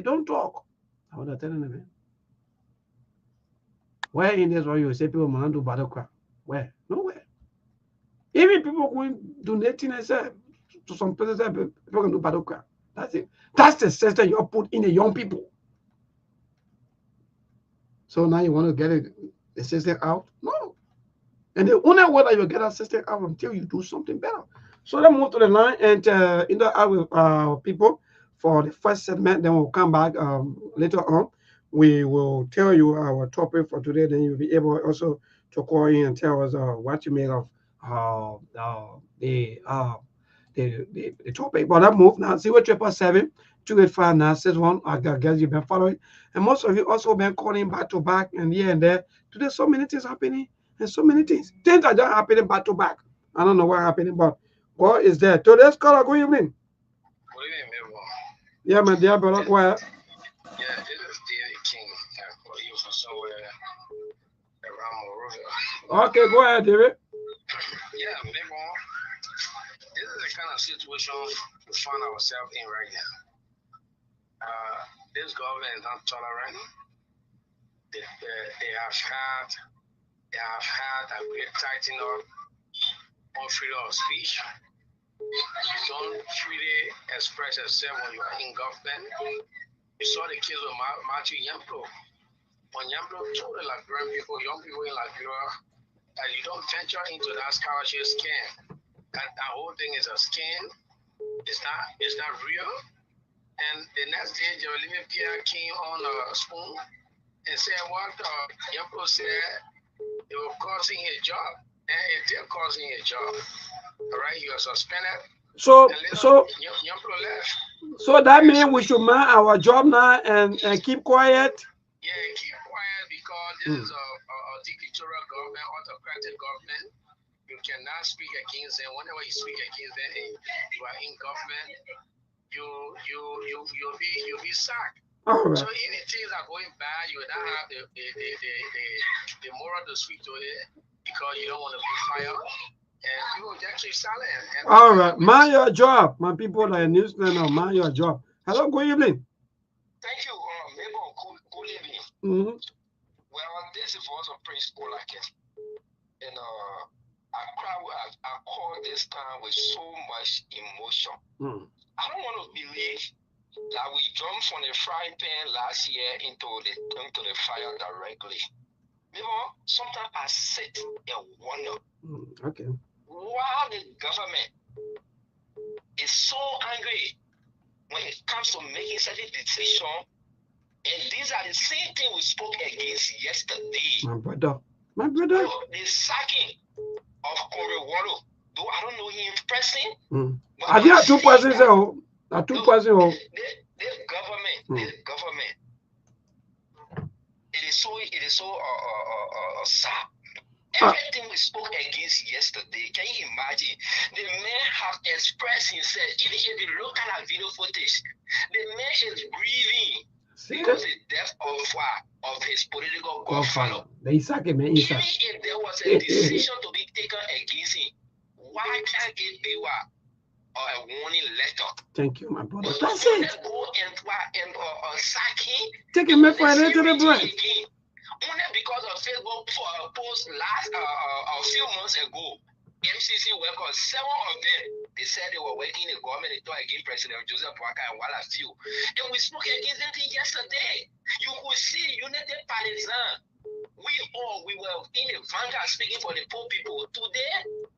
don't talk. I was telling them. Where in this world you say people want to do battle crap? Where? Nowhere. Even people going donating themselves to some places, people can do battle crap. That's it. That's the system you put in the young people. So now you want to get the system out? No. And the only way that you get that system out until you do something better. So let's move to the line and interact with people for the first segment. Then we'll come back later on. We will tell you our topic for today. Then you'll be able also to call in and tell us what you make of the topic. But that move now 077-285-961. I guess you've been following, and most of you also been calling back to back and here and there. Today, so many things happening and so many things are just happening back to back. I don't know what happening, but what is there? Today's caller, good evening. Good evening, everyone. Yeah, my dear brother, go ahead. Yeah, this is David King. You from somewhere around Monrovia. Okay, go ahead, David. Yeah, big one. this is the kind of situation we find ourselves in right now. This government is not tolerant. They have had a great tightening up on freedom of speech. You don't freely express yourself when you are in government. You saw the case of Matthew Yamplo. When Yamplo told the Liberian people, young people in Liberia, that you don't venture into that scholarship scam. That whole thing is a scam. It's not real. And the next day, Jeremy Pierre came on a spoon and said what Yamplo said, they were causing his job. And they're causing his job. All right, you are suspended. So Yamplo left. So that means we should mind our job now and keep quiet. Yeah, keep quiet because this is a dictatorial government, autocratic government. You cannot speak against them. Whenever you speak against them, you are in government. You'll be sacked. All right. So if things are going bad, you will not have the moral to speak to it because you don't want to be fired. And people will actually silent. All right, mind your job. My people that are news now, mind your job. Hello, good evening. Thank you, Mabel. Good evening. Well, this is also principle like it. And I call this time with so much emotion. I don't want to believe that we jumped from the frying pan last year into the fire directly. You know, sometimes I sit and wonder. Okay. Why the government is so angry when it comes to making certain decisions, and these are the same thing we spoke against yesterday. My brother. So the sacking of Korewolo, though I don't know him in person. I think 2 persons. This government, it is so sad. Everything we spoke against yesterday, can you imagine? The man has expressed himself. Even if you look at video footage, the man is grieving because the death of his political godfather. Even if there was a decision to be taken against him, why can't it be a warning letter? Thank you, my brother. That's it. Let's go and sack him. Take him back into the break. Only because of Facebook post last a few months ago, MCC workers, 7 of them, they said they were working in the government. They talked against President Joseph Boakai and while a few. And we spoke against them yesterday. You could see United Partisan. We were in the vanguard speaking for the poor people. Today,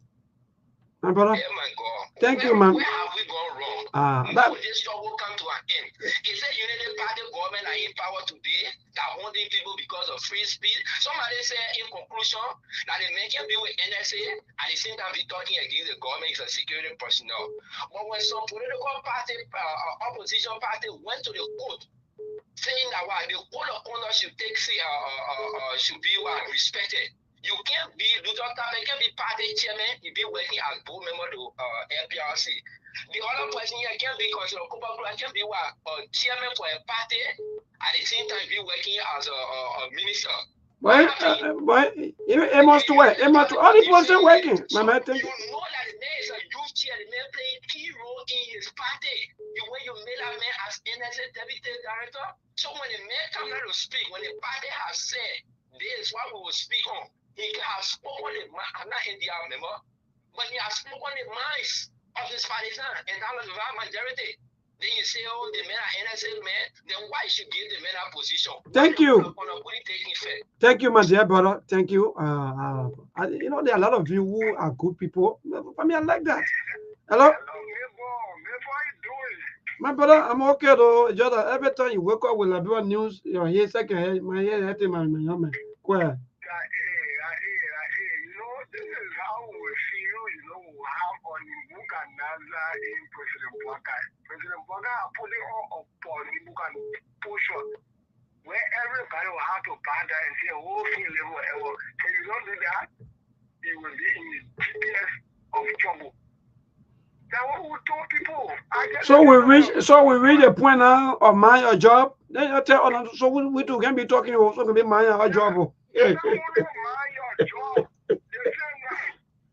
my brother. Oh my God. Thank you, man. Where have we gone wrong? This struggle come to an end. Is the United Party government are in power today that holding people because of free speech? Somebody said in conclusion that the man can be with NSA at the same time be talking against the government is a security personnel. But when some political party, opposition party went to the court saying that the code of conduct should should be respected. You can't be can be party chairman, you be working as board member to LPRC. The other person here can be considered can be chairman for a party at the same time be working as a minister. It must work. It must all the person working. You know that there is a youth chair, the man playing key role in his party. When you made that man as NSA deputy director. So when the man comes out to speak, when the party has said this is what we will speak on. He has spoken the mind, I'm not India member, but he has spoken the minds of his partisan, and that was the majority. Then you say, oh, the men are innocent men, then why should give the men a position? Thank you. Thank you, my dear brother. Thank you. You know, there are a lot of you who are good people. For me, I like that. Hello? My brother, I'm okay though. Just every time you wake up with Liberia news, your ear second, my ear hurting, my man. Go ahead. In President Boakai. President Boakai putting all upon Ibukan portion where everybody will have to bow down and say, oh, level. If you don't do that, you will be in the GPS of trouble. That's what we told people. So we reach a point now of mind your job. Then you tell us, so we two can be talking also can be mind our job. Yeah. Mind your job. The same way.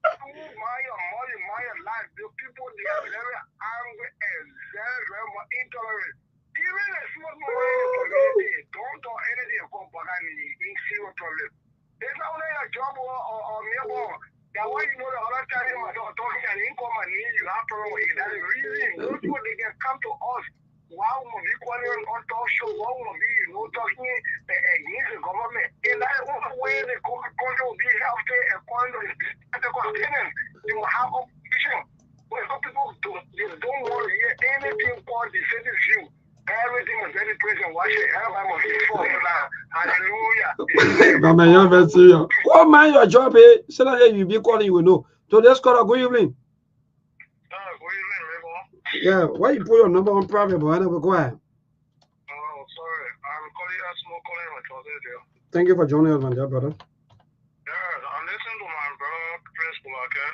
Mind your money, mind your life. The people they are very angry and very much intolerant. Even a small community don't do anything for Bagani in zero problem. There's not only a job or nearby. That why you know the other time I talking an income and need you have problem with it. That's the reason. Those people they can come to us. Why would be calling on talk show? Why would be talking against the government? In that way, the country will be healthy and quality. And the continent, they will have opposition. But some people they don't want to hear anything called the city view. Everything is very present. Watch it. Everybody must be for now. Hallelujah. Mama, you're very serious. Oh, man, your job, eh? So that you be calling, you will know. So let's call a good evening. Good evening, Rebel. Yeah, why you put your number on private, but I never go ahead. Oh, sorry. I'm calling us more calling my translator. Thank you for joining us, my dear brother. Yeah, I listened to my brother, Prince Bulaket,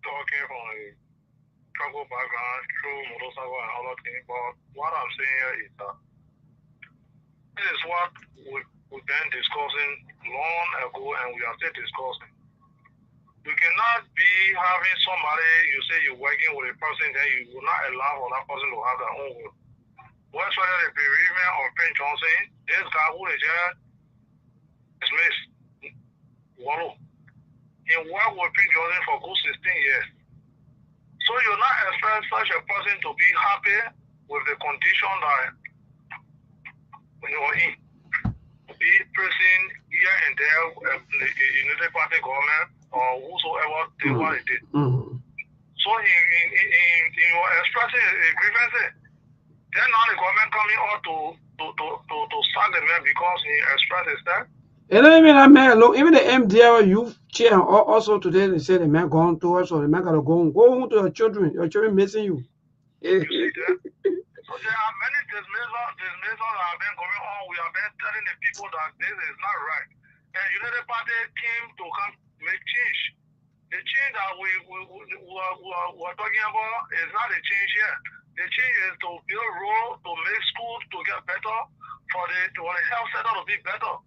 talking from a struggle background through motorcycle and other things, but what I'm saying here is that this is what we've been discussing long ago and we are still discussing. You cannot be having somebody, you say you're working with a person, then you will not allow for that person to have their own will. What's whether the bereavement of Prince Johnson, this guy who is just dismissed, Wallow. He worked with Prince Johnson for good 16 years. So you're not expect such a person to be happy with the condition that when you're in. Be person here and there, the United Party government or whosoever did what he did. So he was expressing a grievance. Then now the government coming out to sack the man because he expressed his step. And even that man, look, even the MDR youth chair also today they say the man gone to us or the man gotta go home to your children missing you. You see that? So there are many dismissals that have been going on. We have been telling the people that this is not right. And United Party came to come make change. The change that we are talking about is not a change here. The change is to build roads, to make schools to get better, for the health center to be better.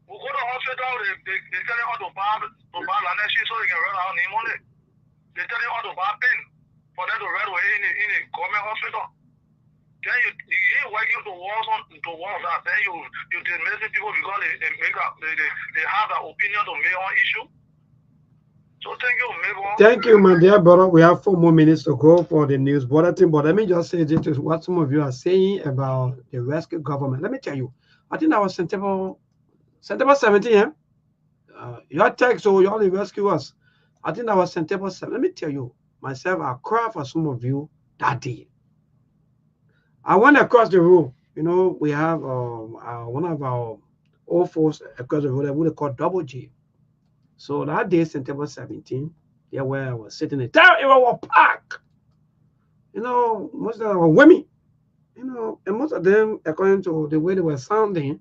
We go to the hospital, they tell you how to buy laneshi so they can run out any money. They tell you how to buy pen for them to run away in a government hospital. Then you ain't working towards that. Then you dismissing people because they have an opinion to make on issue. So thank you, Mabel. Thank you, my dear brother. We have 4 more minutes to go for the news bulletin, but let me just say this is what some of you are saying about the rescue government. Let me tell you, I think that was September 17, yeah? Your text, so you only rescue us. I think that was September 7. Let me tell you, myself, I cried for some of you that day. I went across the road. You know, we have one of our old folks across the road, what they call Double G. So that day, September 17, yeah, where I was sitting in the park. You know, most of them were women. You know, and most of them, according to the way they were sounding,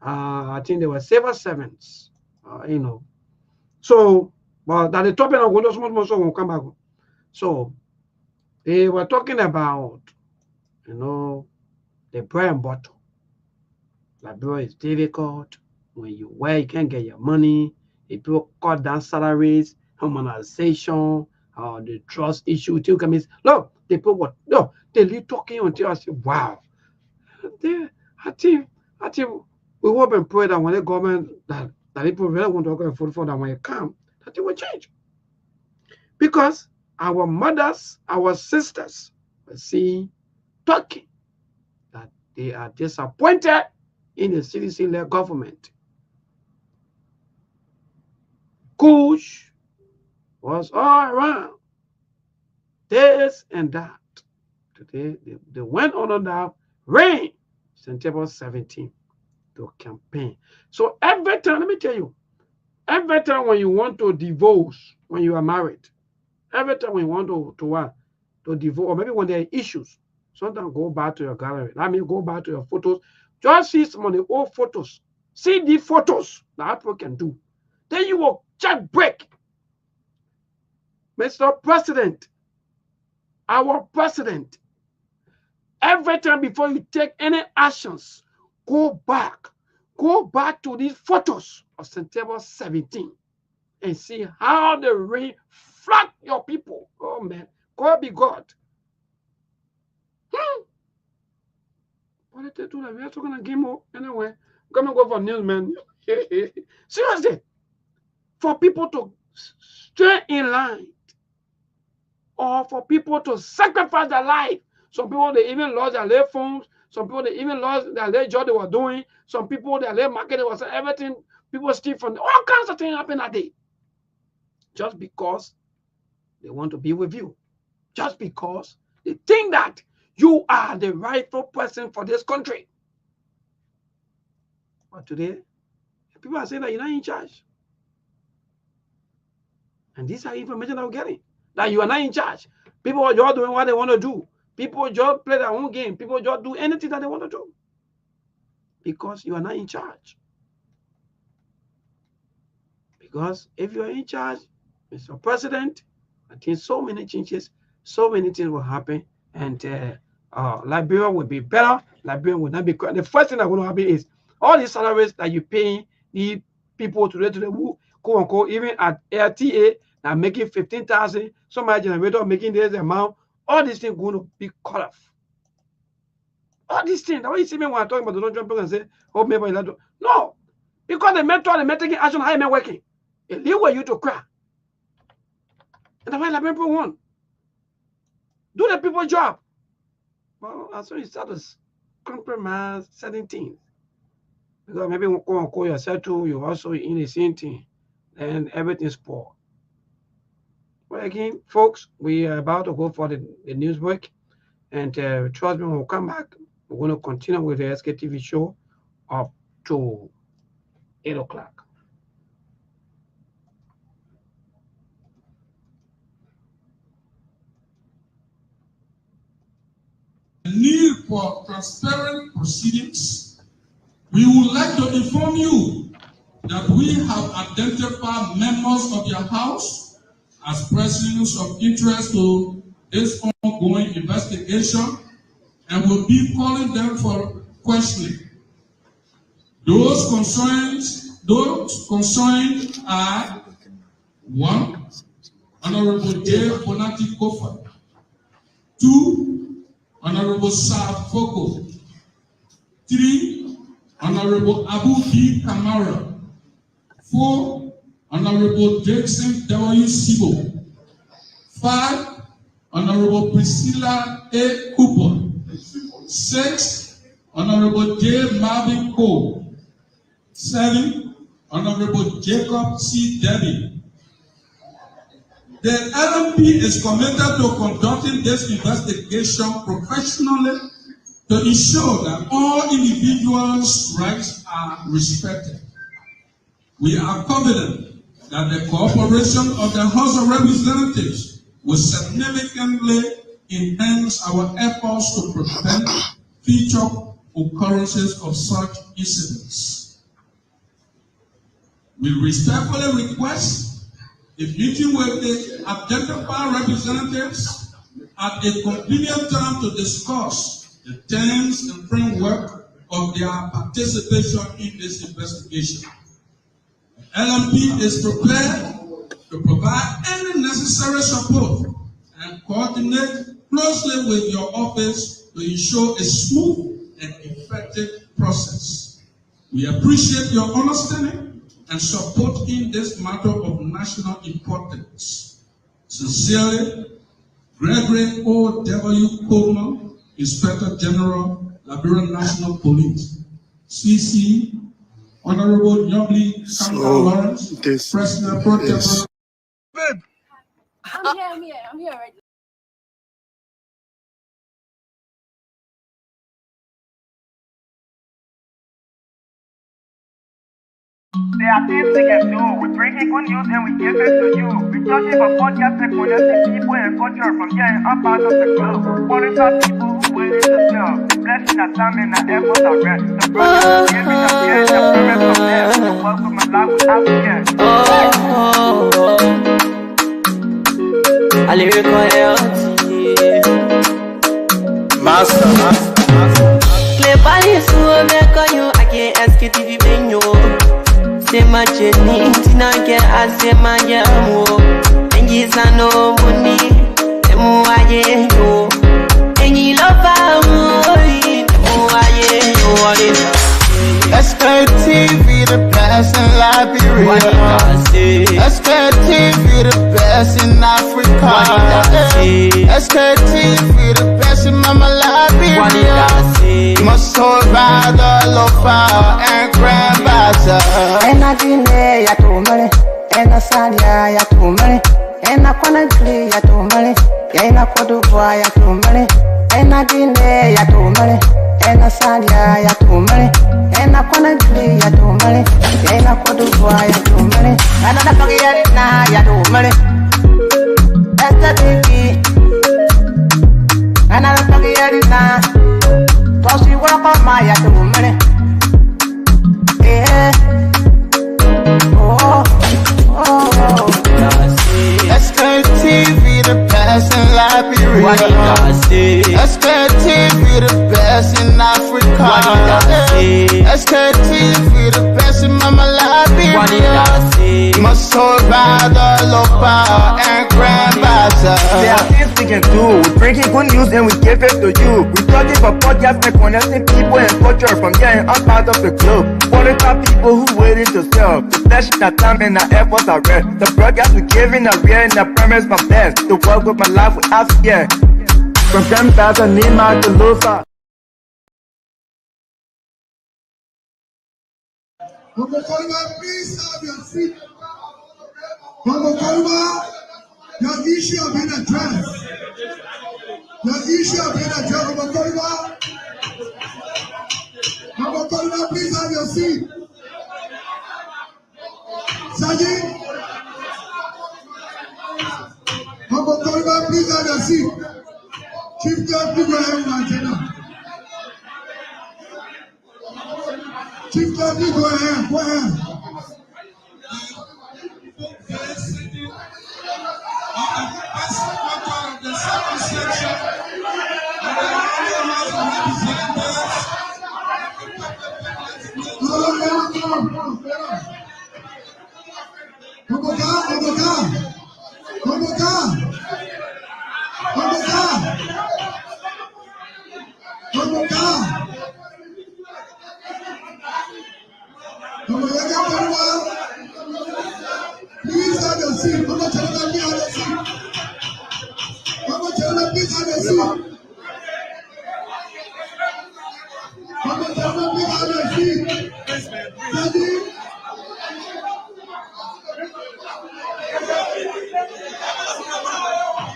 I think they were civil servants. You know, so but that the topic of Windows will come back. So they were talking about, you know, the bread and butter. Like, bro, it's difficult when you work, you can't get your money. If people cut down salaries, harmonization, the trust issue, look, the people what? No, they leave talking until I say, wow. I think we hope and pray that when the government that people really want to go for that when it come, that it will change. Because our mothers, our sisters, see talking that they are disappointed in the CDC-led government. Kush was all around this and that. Today they went on that rain September 17 to campaign. So every time, let me tell you, every time when you want to divorce, when you are married, every time when you want to divorce, or maybe when there are issues, sometimes go back to your gallery. I mean, go back to your photos. Just see some of the old photos. See the photos that people can do. Then you will check break. Mr. President, our president, every time before you take any actions, go back to these photos of September 17 and see how the rain flood your people. Oh man, God be God. What did they do that? We are talking a game anyway. Gonna go for news, man. Seriously, for people to stay in line, or for people to sacrifice their life. Some people, they even lost their lay phones. Some people, they even lost their lay job they were doing. Some people, their lay market, they was everything. People steal from all kinds of things happen that day. Just because they want to be with you. Just because they think that you are the rightful person for this country. But today, people are saying that you're not in charge. And these are information that we're getting. That you are not in charge. People are just doing what they want to do. People just play their own game. People just do anything that they want to do. Because you are not in charge. Because if you are in charge, Mr. President, I think so many changes, so many things will happen. And Liberia will be better. Liberia will not be. The first thing that will happen is all these salaries that you pay the people to the who, quote unquote, even at LTA, now making 15,000, some generator making this amount, all these things going to be cut off. All these things, that's why you see me when I'm talking about the Donald Trump and say, oh, maybe no, because the mentor, the taking action, how am I working? It leave where you to cry. And that's why the people want. Do the people's job. Well, as soon as you start to compromise certain things, because maybe you go and call yourself too, you're also in the same thing, and everything's poor. Well, again, folks, we are about to go for the news break, and trust me, when we come back, we're going to continue with the Sktv show up to 8 o'clock. Need for transparent proceedings. We would like to inform you that we have identified members of your house as persons of interest to this ongoing investigation and will be calling them for questioning. Those concerned are 1. Honorable J. Bonati Kofa. 2. Honorable Saad Foko. 3. Honorable Abu B. Kamara. 4. Honorable Jackson W. Sibo. 5. Honorable Priscilla A. Cooper. 6. Honorable J. Marvin Cole. 7. Honorable Jacob C. Debbie. The LMP is committed to conducting this investigation professionally to ensure that all individuals' rights are respected. We are confident that the cooperation of the House of Representatives will significantly enhance our efforts to prevent future occurrences of such incidents. We respectfully request a meeting with the identified representatives at a convenient time to discuss the terms and framework of their participation in this investigation. LMP is prepared to provide any necessary support and coordinate closely with your office to ensure a smooth and effective process. We appreciate your understanding and support in this matter of national importance. Sincerely, Gregory O. W. Coleman, Inspector General, Liberia National Police. CC, Honorable Nyobli Kamala Lawrence, President Pro Tempore. I'm here right now. There are things we can do. We bring in good news and we give it to you. We touch it for podcast and connecting people and culture from here and up out of the club. Calling out people who waiting to sell. The blessing that time and the effort are rest. The brothers giving up here and the parents of them. The welcome and life without here. I lyrical health. Master. Play body so make you I can't Sktv menyo. Say my journey, tina get I say my jamo. And yes I know money. Africa. Sktv, the best in Mama Liberia. Must hold by the lofa and grandbaza. And I didn't ya to money, and I said ya to money, and I couldn't play ya to money, and I could do boy ya to money, and I didn't ya to money, and I said ya to money, and I couldn't play ya to money, and I could do boy ya to money, another forget now ya to money. That's the baby, another forget now. Cause you work on my ya to money. Yeah. Sktv, the best in Liberia. Sktv, the best in Africa. Sktv, the best in Mama Liberia. Must hold by the lofa and grandbaza. There are things we can do. We bring in good news and we give it to you. We talking for podcasts and connecting people and culture from here and out part of the globe. Qualified people who waiting to sell. The flesh, the time and the efforts are rare. The broadcast we giving are real and the premise my best. To work with my life without fear. From grandfather, Nima to Lufa. Please have your seat. Your issue have been addressed. Your issue have been addressed. Please have your seat. Sergeant. Please have your seat. Chief Judge, please go ahead with my agenda. Chief Judge, please go ahead. Go ahead. Please have your seat. I'm not telling you have your seat. I'm not telling you please have your seat. I'm not telling you please have your seat. Daddy.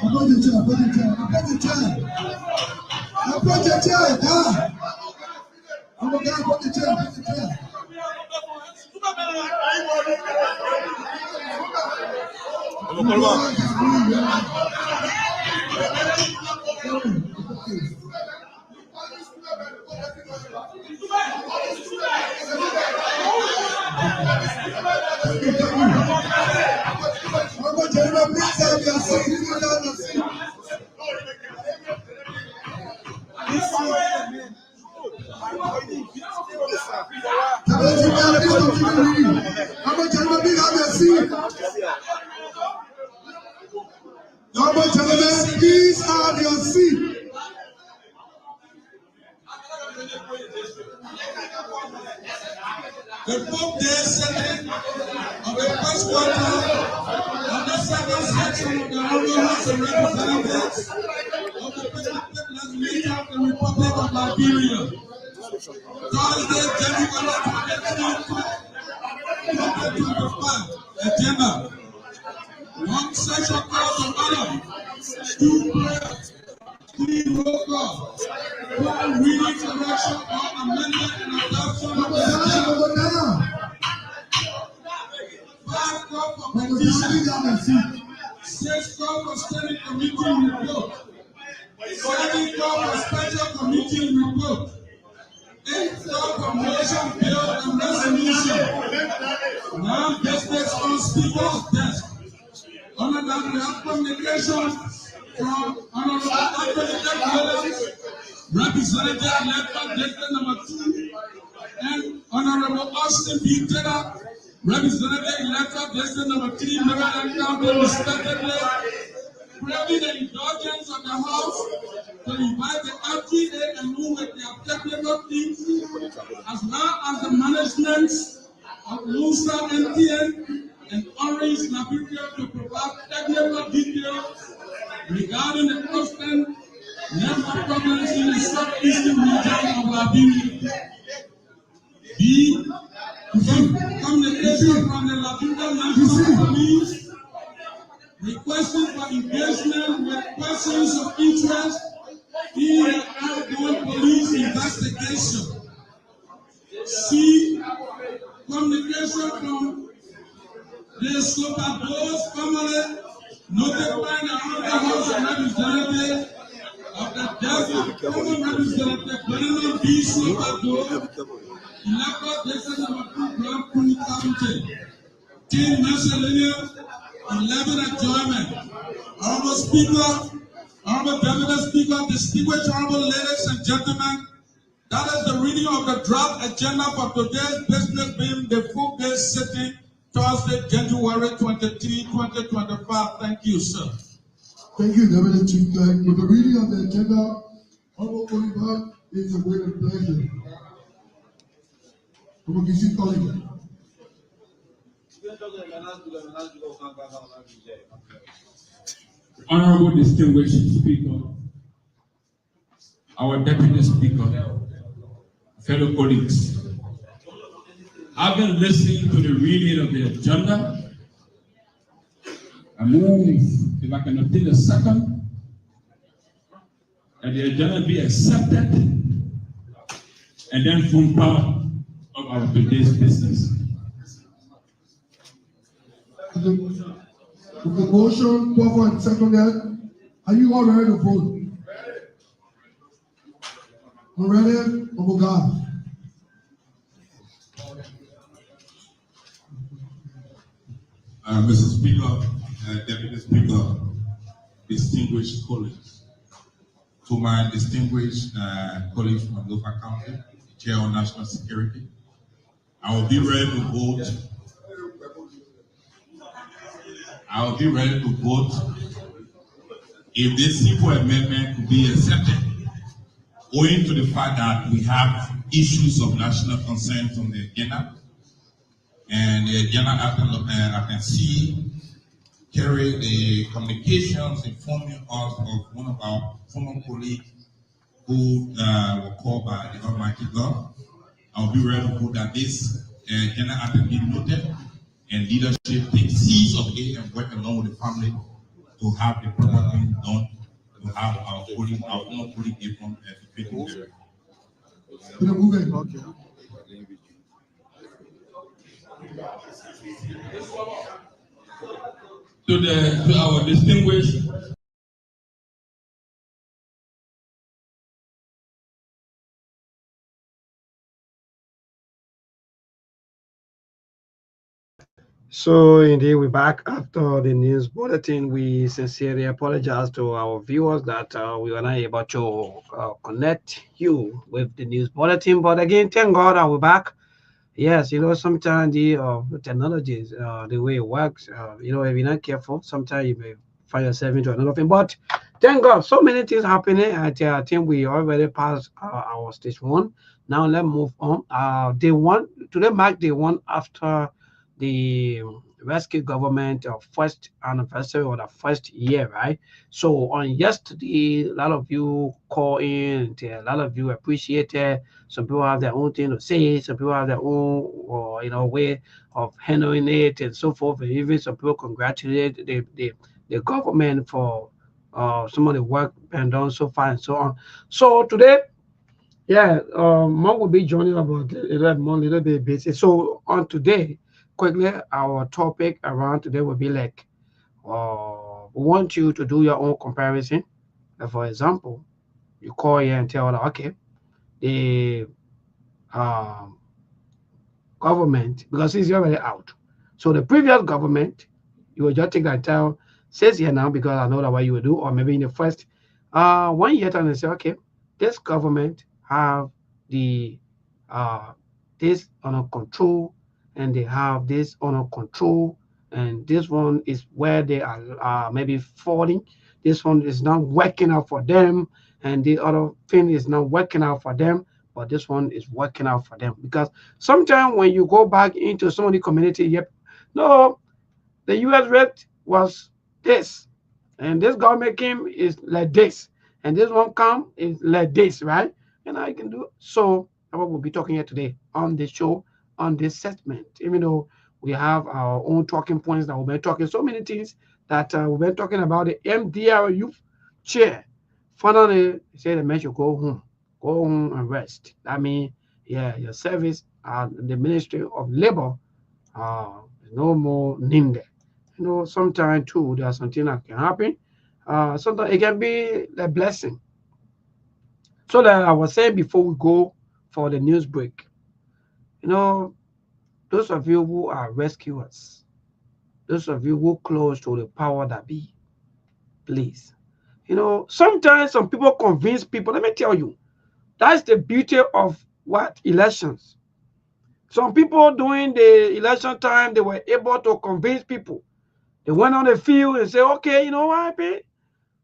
Approach the chair. Approach the chair. Yeah. I'm going to approach the chair. Please have your seat. The fourth day session of the first quarter of the second section of the Honorable House of Representatives of the Federal Legislature of the Republic of Liberia. Thursday, January 2025. Agenda. One session call to order. 2 prayers. 3 roll call. 1 reading, correction, or amendment and adoption of the agenda. 5 call for petition. 6 call for standing committee report. 7 call for special committee report. 8 call for motion, bill, and resolution. Now business on speaker's desk. Under that, we have communication from Honorable Williams, Representative Elected District Number 2, and Honorable Austin B. Taylor, Representative Elected District Number 3, Maryland County, respectively, craving the indulgence of the House to invite the FTA and move with their technical teams, as well as the management of Lusa MTN and Orange Liberia to provide technical details regarding the constant network problems in the southeastern region of Liberia. B. Communication from the Liberia National Police requesting for engagement with persons of interest in the ongoing police investigation. C. Communication from the Sopados family notifying the House of Representatives of the death of former Representative Bernard B. Sopado, elected District Number 2, Grand Prix County. 10 miscellaneous, 11 adjournment. Honorable Speaker, Honorable Deputy Speaker, distinguished honorable ladies and gentlemen, that is the reading of the draft agenda for today's business being the full day sitting Thursday, January 23, 2025. Thank you, sir. Thank you, Deputy Chief Clerk. With the reading of the agenda, Honorable Oliver, it's a great pleasure. Honorable Kisi College. Honorable distinguished Speaker, our Deputy Speaker, fellow colleagues, having listened to the reading of the agenda, I move, if I can obtain a second, that the agenda be accepted and then form part of our today's business. With the motion, proper and seconded, are you all ready to vote? Ready? Oh God. Mr. Speaker, Deputy Speaker, distinguished colleagues, to my distinguished colleagues from Lofa County, Chair on National Security, I will be ready to vote. I will be ready to vote if this simple amendment could be accepted, owing to the fact that we have issues of national concern on the agenda, and the agenda I can see carry the communications informing us of one of our former colleagues who were called by the Almighty God. I will be ready to vote that this agenda item be noted and leadership take seize of it and work along with the family to have the proper thing done, to have our former colleague from defeating them. Okay. To our distinguished So indeed, we're back after the news bulletin. We sincerely apologize to our viewers that we were not able to connect you with the news bulletin. But again, thank God that we're back. Yes, sometimes the technologies, the way it works, if you're not careful, sometimes you may find yourself into another thing. But thank God, so many things happening. I think we already passed our stage one. Now let's move on. Day one, today mark day one after the rescue government first anniversary or the first year, right? So on yesterday, a lot of you call in, a lot of you appreciate it. Some people have their own thing to say, some people have their own way of handling it and so forth. And even some people congratulate the government for some of the work being done so far and so on. So today, yeah, Mark will be joining about a little bit busy. So on today, quickly, our topic around today will be like, we want you to do your own comparison. For example, you call here and tell them, okay, the government, because it's already out. So the previous government, you will just take that tell, says here now, because I know that what you will do, or maybe in the first 1 year time, and say, okay, this government have the this under control, and they have this under control, and this one is where they are maybe falling. This one is not working out for them, and the other thing is not working out for them, but this one is working out for them. Because sometimes when you go back into some of the community, no, the US rate was this, And this government came is like this, and this one come is like this, right? And I can do so. That's what we'll be talking here today on the show, on this segment. Even though we have our own talking points that we've been talking so many things that we've been talking about the MDR youth chair. Finally, say the man should go home and rest. I mean, yeah, your service the Ministry of Labor no more named. Sometimes too, there's something that can happen. Sometimes it can be a blessing. So that I was saying before we go for the news break, those of you who are rescuers, those of you who close to the power that be, please. Sometimes some people convince people. Let me tell you, that's the beauty of what elections. Some people during the election time, they were able to convince people. They went on the field and say, okay, you know what happened?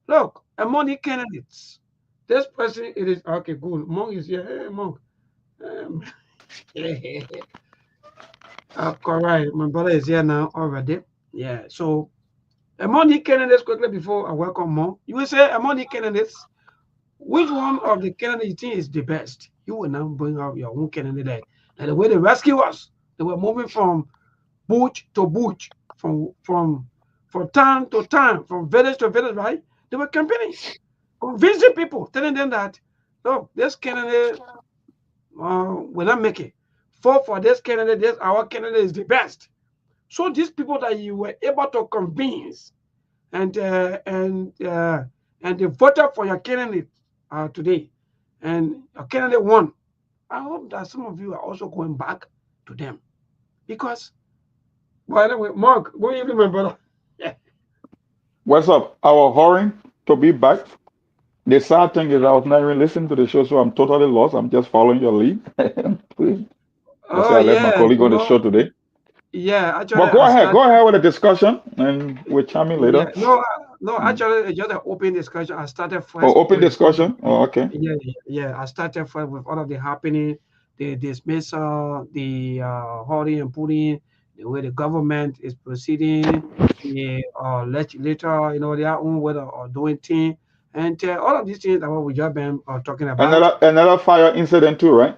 Look, among the candidates, this person, it is, okay, good. Monk is here. Hey, Monk. Correct. My brother is here now already. Yeah. So, among the candidates, quickly before I welcome Monk, you will say, among the candidates, which one of the candidates you think is the best? You will now bring out your own candidate. And the way they rescue us, they were moving from butch to butch, from town to town, from village to village, right? They were campaigning, convincing people, telling them that, look, this candidate will not make it. Vote for this candidate, our candidate is the best. So these people that you were able to convince and they voted for your candidate today, and your candidate won. I hope that some of you are also going back to them because, by the way, Mark, good evening, my brother. What's up? I was hurrying to be back. The sad thing is I was not even listening to the show, so I'm totally lost. I'm just following your lead. Please. I say Oh I left my yeah, colleague on the show today. yeah. But Actually, I go started. ahead with the discussion, and we'll chime in Yeah, later. no. Mm. Actually, it's just an open discussion. I started Oh, first open with all of discussion. Oh, okay. yeah. I started first with all of the happening, the dismissal, the holding and putting, the way the government is proceeding, the legislator, their own way of doing things, and all of these things that what we just been talking about. Another fire incident too, right?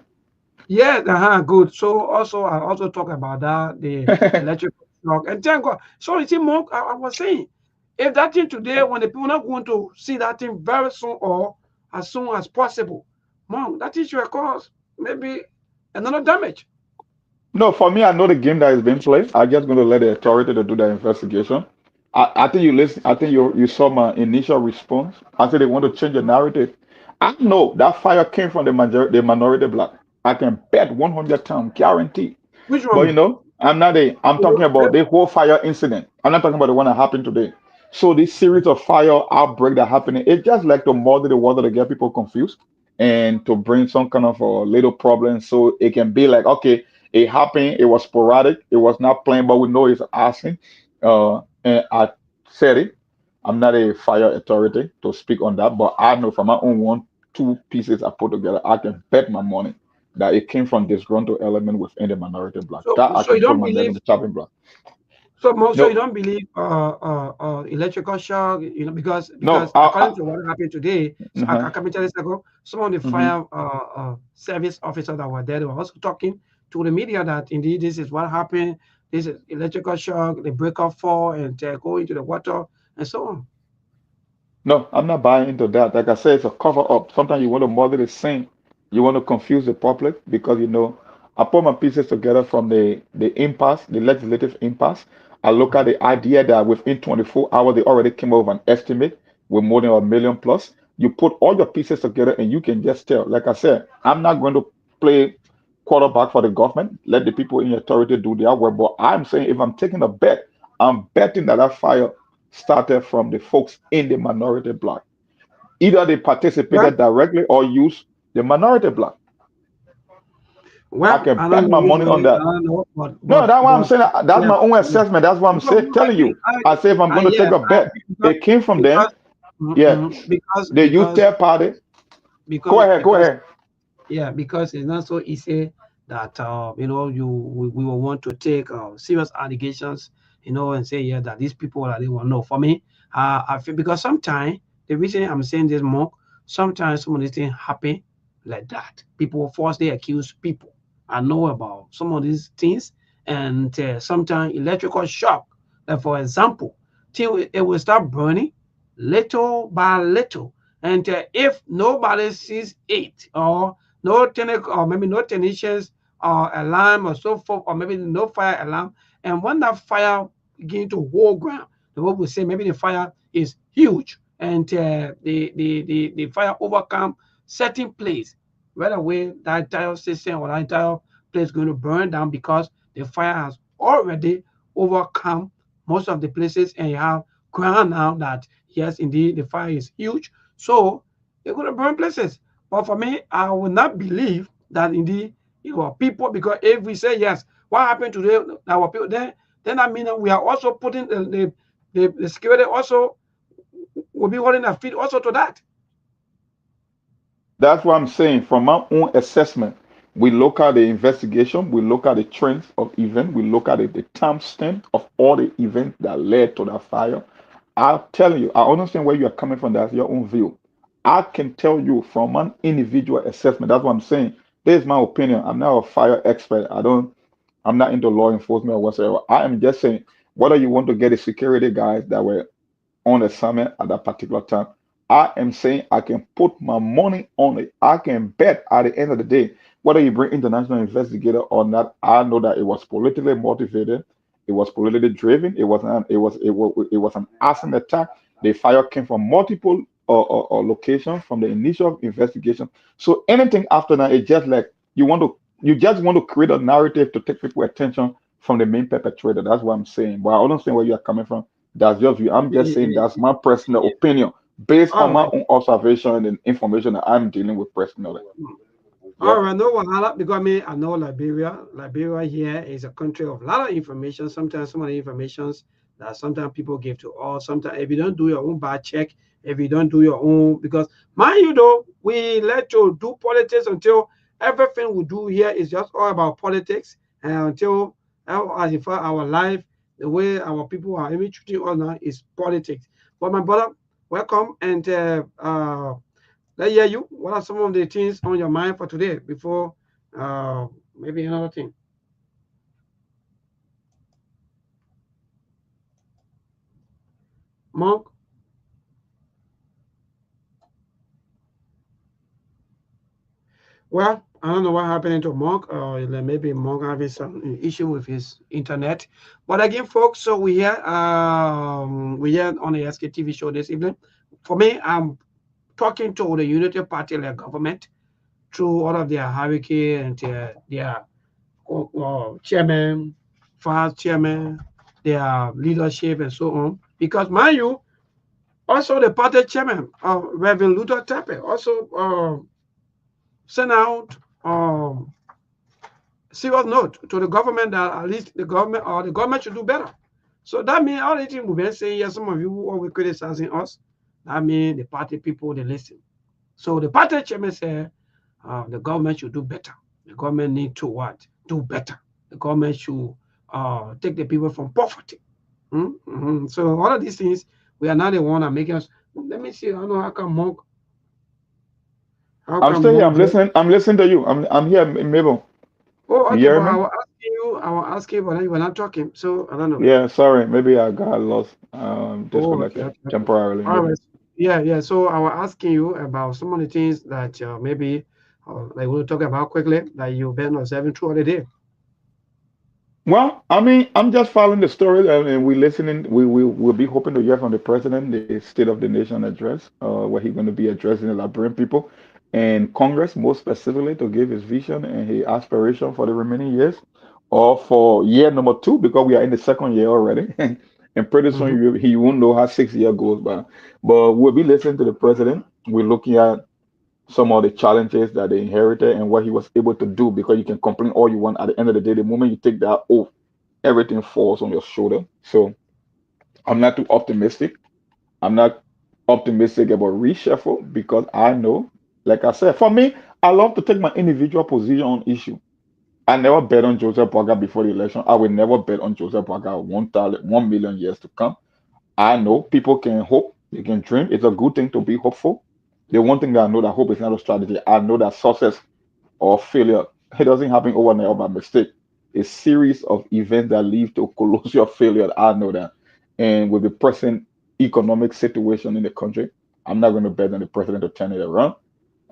Yeah, good. So also I also talk about that, the electrical shock. And thank God. So you see, Monk, I was saying, if that thing today, when the people not going to see that thing very soon or as soon as possible, Monk, that thing should cause maybe another damage. No, for me, I know the game that is being played. I'm just going to let the authority to do the investigation. I think you listen. I think you saw my initial response. I said they want to change the narrative. I know that fire came from the minority black. I can bet 100 times, guarantee. Which But one? I'm talking about the whole fire incident. I'm not talking about the one that happened today. So this series of fire outbreak that happening, it's just like to muddy the water to get people confused and to bring some kind of a little problem. So it can be like, okay, it happened, it was sporadic, it was not planned, but we know it's arson. And I said it. I'm not a fire authority to speak on that, but I know from my own two pieces I put together, I can bet my money that it came from disgruntled element within the minority block. So That I so you can put don't my name in believe the chopping block. so Monk, so you No, don't believe electrical shock, because no, according to what happened today, so uh-huh, a couple minutes ago, some of the mhm. fire service officers that were there, they were also talking to the media that indeed this is what happened. This is electrical shock, the breaker fall and go into the water and so on. No, I'm not buying into that. Like I said, it's a cover up. Sometimes you want to mother the same. You want to confuse the public because I put my pieces together from the impasse, the legislative impasse. I look at the idea that within 24 hours they already came up with an estimate with more than 1 million plus. You put all your pieces together and you can just tell. Like I said, I'm not going to play quarterback for the government. Let the people in authority do their work. But I'm saying if I'm taking a bet, I'm betting that fire started from the folks in the minority bloc. Either they Well, participated directly or used the minority bloc. I can I don't bet know my which money way, on I that. don't know, No, that's why I'm saying that's yeah, my own yeah. assessment. That's what I'm No, saying, no, telling you. I say if I'm going to take yes, a I bet, agree it came from them. because mm, Yeah, mm, because they use because third party. because Go ahead, go because ahead. yeah, because it's not so easy that we will want to take serious allegations, and say, yeah, that these people are they will know. For me, I feel because sometimes the reason I'm saying this more, sometimes some of these things happen like that. People falsely accuse people. I know about some of these things, and sometimes electrical shock. Like for example, till it will start burning little by little, and if nobody sees it, or no or maybe no technicians or alarm or so forth, or maybe no fire alarm, and when that fire begin to hold ground, the Lord will say maybe the fire is huge, and the fire overcome certain place. Right away, that entire system or that entire place is going to burn down because the fire has already overcome most of the places, and you have ground now that yes, indeed, the fire is huge. So you're going to burn places. But for me, I will not believe that indeed people, because if we say yes, what happened to our people, then I mean we are also putting the security also will be holding their feet also to that. That's what I'm saying. From my own assessment, we look at the investigation, we look at the trends of event, we look at the timestamp of all the events that led to that fire. I'll tell you, I understand where you are coming from. That's your own view. I can tell you from an individual assessment. That's what I'm saying. This is my opinion. I'm not a fire expert. I'm not into law enforcement or whatsoever. I am just saying whether you want to get the security guys that were on the summit at that particular time. I am saying I can put my money on it. I can bet at the end of the day, whether you bring international investigator or not, I know that it was politically motivated. It was politically driven. It was an arson attack. The fire came from multiple locations from the initial investigation. So anything after that, it's just like you just want to create a narrative to take people attention from the main perpetrator. That's what I'm saying. But I understand where you are coming from. That's just you. I'm just saying that's my personal opinion based on All my right. own observation and information that I'm dealing with personally. All Yep. right, no wahala, because I know Liberia. Liberia here is a country of a lot of information. Sometimes some of the informations that sometimes people give to us. Sometimes if you don't do your own back check, if you don't do your own, because mind you though, we let you do politics until everything we do here is just all about politics, and until as if our life, the way our people are even treating us now is politics. But my brother, welcome, and let's hear you. What are some of the things on your mind for today before uh, maybe another thing? Monk? Well, I don't know what happened to Monk, or maybe Monk having some issue with his internet. But again, folks, so we here on the SKTV show this evening. For me, I'm talking to the Unity Party like government through all of their hierarchy and their chairman, vice chairman, their leadership, and so on. Because mind you, also the party chairman, Reverend Luther Tappe, also sent out serious note to the government that at least the government should do better. So that means all the things we've been saying here, some of you who always criticizing us, that means the party people they listen. So the party chairman said the government should do better. The government need to what? Do better. The government should take the people from poverty. So all of these things, we are not the one that making us. Let me see. I don't know how come Monk. How I'm come still here. Monk I'm just? listening. I'm listening to you. I'm here, Mabel. Oh, You okay. But hear I me? was asking you. I was asking, but then you were not talking. So I don't know. Yeah. Sorry. Maybe I got lost. Oh, okay, Disconnected okay, okay. temporarily. All Maybe. right. Yeah, yeah. So I was asking you about some of the things that maybe like we'll talk about quickly that you've been observing throughout the day. Well, I mean, I'm just following the story, and we listening. We will be hoping to hear from the president the State of the Nation address, where he's going to be addressing the Liberian people and Congress, most specifically, to give his vision and his aspiration for the remaining years, or for year number two, because we are in the second year already, and pretty soon Hmm. he won't know how 6 year goes by. But we'll be listening to the president. We're looking at some of the challenges that they inherited and what he was able to do, because you can complain all you want. At the end of the day, the moment you take that oath, everything falls on your shoulder. So I'm not too optimistic. I'm not optimistic about reshuffle, because I know, like I said, for me, I love to take my individual position on issue. I never bet on Joseph Boga before the election. I will never bet on Joseph Boga 1,000, 1 million years to come. I know people can hope, they can dream. It's a good thing to be hopeful. The one thing that I know that hope is not a strategy. I know that success or failure, it doesn't happen overnight or by mistake. A series of events that lead to colossal failure. I know that. And with the present economic situation in the country, I'm not going to bet on the president to turn it around.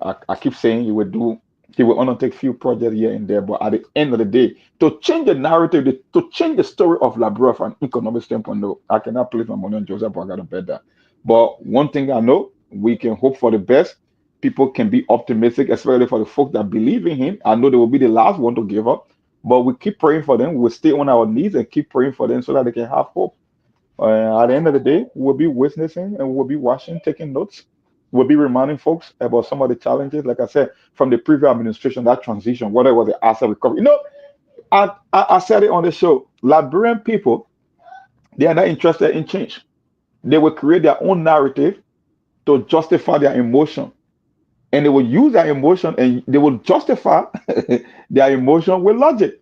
I keep saying he will undertake few projects here and there, but at the end of the day, to change the narrative, to change the story of Liberia from an economic standpoint, no, I cannot place my money on Joseph Boakai to bet that. But one thing I know, we can hope for the best. People can be optimistic, especially for the folks that believe in him. I know they will be the last one to give up, but we keep praying for them. We'll stay on our knees and keep praying for them so that they can have hope. At the end of the day, we'll be witnessing and we'll be watching, taking notes. We'll be reminding folks about some of the challenges, like I said, from the previous administration, that transition, whether it was the asset recovery. I said it on the show. Liberian people, they are not interested in change. They will create their own narrative to justify their emotion. And they will use their emotion and they will justify their emotion with logic.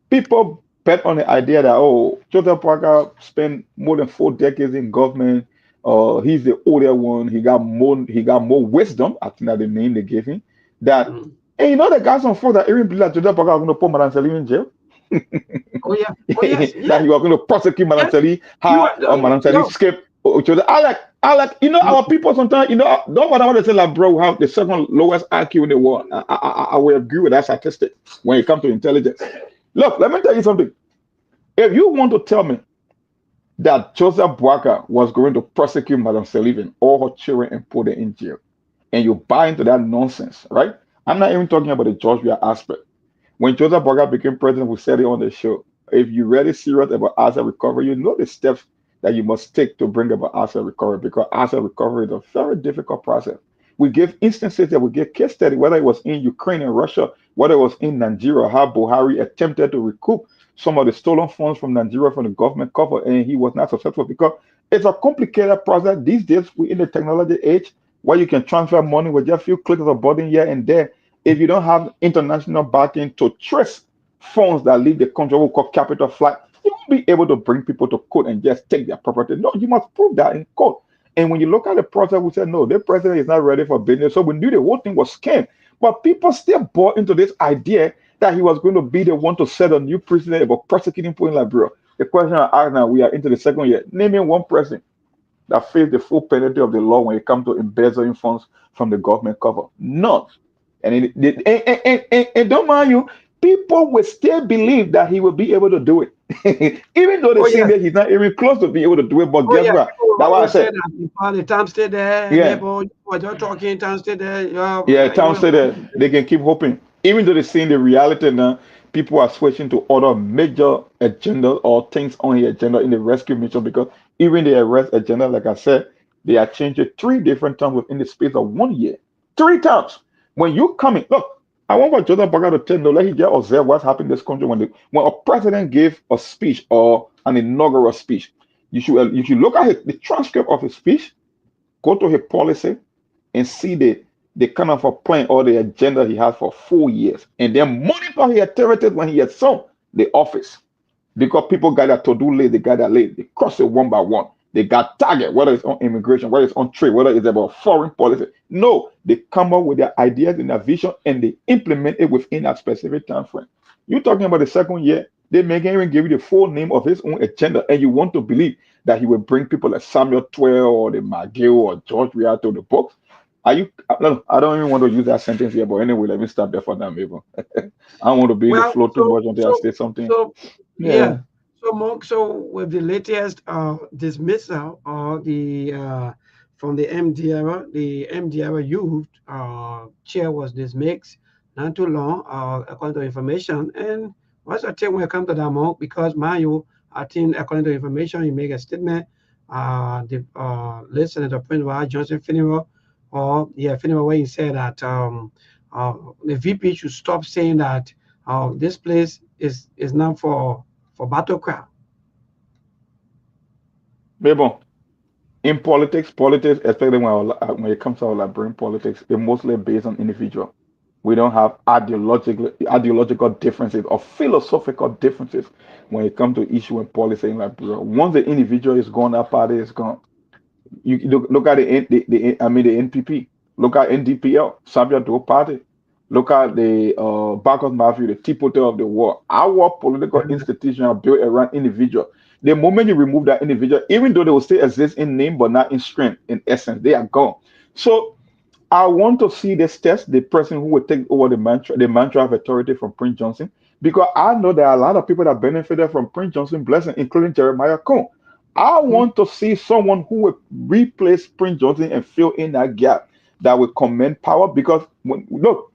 People bet on the idea that Joseph Parker spent more than 4 decades in government. He's the older one. He got more wisdom. I think that the name they gave him. That and the guys on folks that even believe that Joseph Parker was going to put Madam Selim in jail. Oh yeah. Oh yes. That he was going to prosecute Madam Selim. Madam Selim Yo, escaped. I like our people sometimes don't matter what they say like bro we have the second lowest IQ in the world. I will agree with that statistic when it comes to intelligence. Look, let me tell you something. If you want to tell me that Joseph Boakai was going to prosecute Madam Selim and all her children and put them in jail, and you buy into that nonsense, right? I'm not even talking about the Georgia aspect. When Joseph Boakai became president, we said it on the show. If you're really serious about asset recovery, you know the steps that you must take to bring about asset recovery because asset recovery is a very difficult process. We give instances that we give case study, whether it was in Ukraine and Russia, whether it was in Nigeria, how Buhari attempted to recoup some of the stolen funds from Nigeria from the government cover, and he was not successful because it's a complicated process. These days, we're in the technology age where you can transfer money with just a few clicks of a button here and there. If you don't have international backing to trace funds that leave the country, what we call capital flight, you won't be able to bring people to court and just take their property. No, you must prove that in court. And when you look at the process, we said, no, the president is not ready for business. So we knew the whole thing was scam. But people still bought into this idea that he was going to be the one to set a new precedent about prosecuting people in Liberia. The question I ask now, we are into the second year. Name me one president that faced the full penalty of the law when it comes to embezzling funds from the government cover. None. And don't mind you, people will still believe that he will be able to do it. Even though they say that he's not even close to being able to do it. But guess what? That's why I said the time stay there. Yeah. People are talking, time stay there. Town said that they can keep hoping. Even though they're seeing the reality now, people are switching to other major agendas or things on the agenda in the rescue mission because even the arrest agenda, like I said, they are changing 3 different times within the space of 1 year. 3 times. When you come in, look, I want for Joseph Boakai to tell no, let him just observe what's happening in this country when a president gave a speech or an inaugural speech. You should look at the transcript of his speech, go to his policy, and see the kind of a plan or the agenda he has for 4 years, and then monitor his activities when he assumed the office. Because people got their to-do list, they got their list, they cross it one by one. They got target, whether it's on immigration, whether it's on trade, whether it's about foreign policy. No, they come up with their ideas and their vision and they implement it within a specific time frame. You're talking about the second year, they may even give you the full name of his own agenda, and you want to believe that he will bring people like Samuel Twell or the McGill or George Weah to the books. I don't even want to use that sentence here, but anyway, let me stop there for now, maybe. I don't want to be in the flow too much until I say something. Yeah. So Monk, so with the latest dismissal or the from the MDR youth chair was dismissed not too long according to information. And what's the thing when it comes to that, Monk? Because I think according to information, you make a statement. The late Senator Prince Johnson funeral, funeral where he said that the VP should stop saying that this place is not for battleground. Maybe in politics, especially when it comes to our Liberian politics, it's mostly based on individual. We don't have ideological differences or philosophical differences when it comes to issue and policy in Liberia. Once the individual is gone, that party is gone. You look at the NPP. Look at NDPL, Sabia Doe Party. Look at the Bacchus Mafia, the Tipote of the war. Our political institutions are built around individual. The moment you remove that individual, even though they will still exist in name but not in strength, in essence, they are gone. So I want to see this test the person who will take over the mantra of authority from Prince Johnson, because I know there are a lot of people that benefited from Prince Johnson's blessing, including Jeremiah Cohn. I want to see someone who will replace Prince Johnson and fill in that gap that will command power. Because look,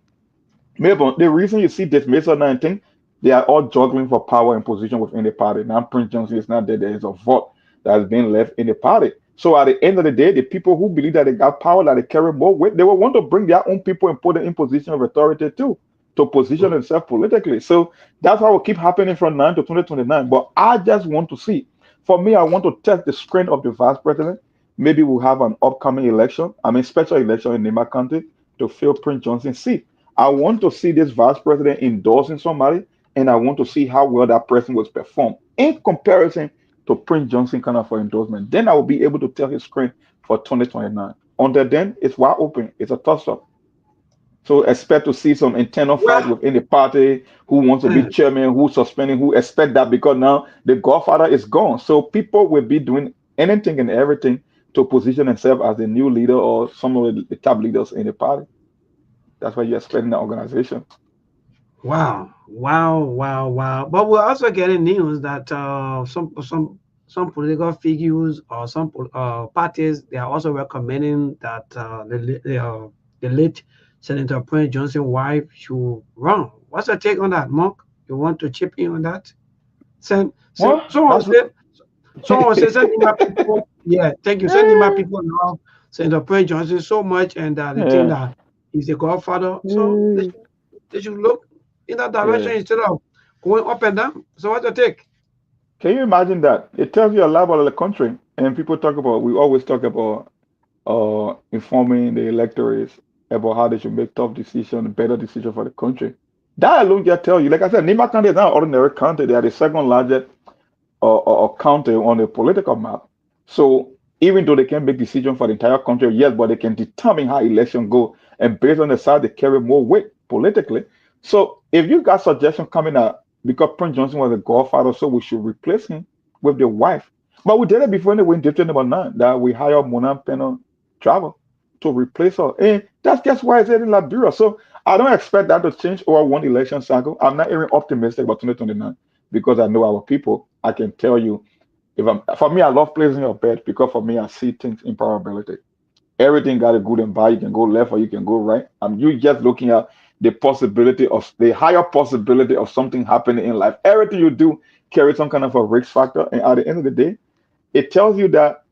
Melbourne, the reason you see this Mesa 19, they are all juggling for power and position within the party. Now Prince Johnson is not there. There is a vote that has been left in the party. So at the end of the day, the people who believe that they got power, that they carry more weight, they will want to bring their own people and put them in position of authority too, to position themselves politically. So that's how it keep happening from now to 2029. But I just want to see. For me, I want to test the strength of the vice president. Maybe we'll have an upcoming election, special election in Nema County to fill Prince Johnson's seat. I want to see this vice president endorsing somebody, and I want to see how well that person will perform in comparison to Prince Johnson kind of for endorsement. Then I will be able to tell his screen for 2029. Until then, it's wide open. It's a toss-up. So expect to see some internal fight within the party, who wants to be chairman, who's suspending, who expect that, because now the godfather is gone. So people will be doing anything and everything to position themselves as the new leader or some of the top leaders in the party. That's what you expect in the organization. Wow. But we're also getting news that some political figures or some parties, they are also recommending that the late Senator Prince Johnson's wife should run. What's your take on that, Mark? You want to chip in on that? Someone said send my people. Yeah, thank you. Send my people now. Senator Prince Johnson so much, and they think that he's the godfather. So they should look in that direction instead of going up and down. So what's your take? Can you imagine that? It tells you a lot about the country. And people we always talk about informing the electorates about how they should make tough decisions, better decisions for the country. That alone just tell you, like I said, Nema County is not an ordinary county. They are the second largest county on the political map. So even though they can't make decisions for the entire country, yes, but they can determine how elections go. And based on the side, they carry more weight politically. So if you got suggestions coming out, because Prince Johnson was a godfather, so we should replace him with the wife. But we did it before anyway in District Number 9, that we hired Mona Penal Travel to replace her. And that's just why it's in Liberia. So I don't expect that to change over one election cycle. I'm not even optimistic about 2029 because I know our people. I can tell you, for me, I love placing your bet, because for me, I see things in probability. Everything got a good and bad. You can go left or you can go right. You just looking at the higher possibility of something happening in life. Everything you do carries some kind of a risk factor. And at the end of the day, it tells you that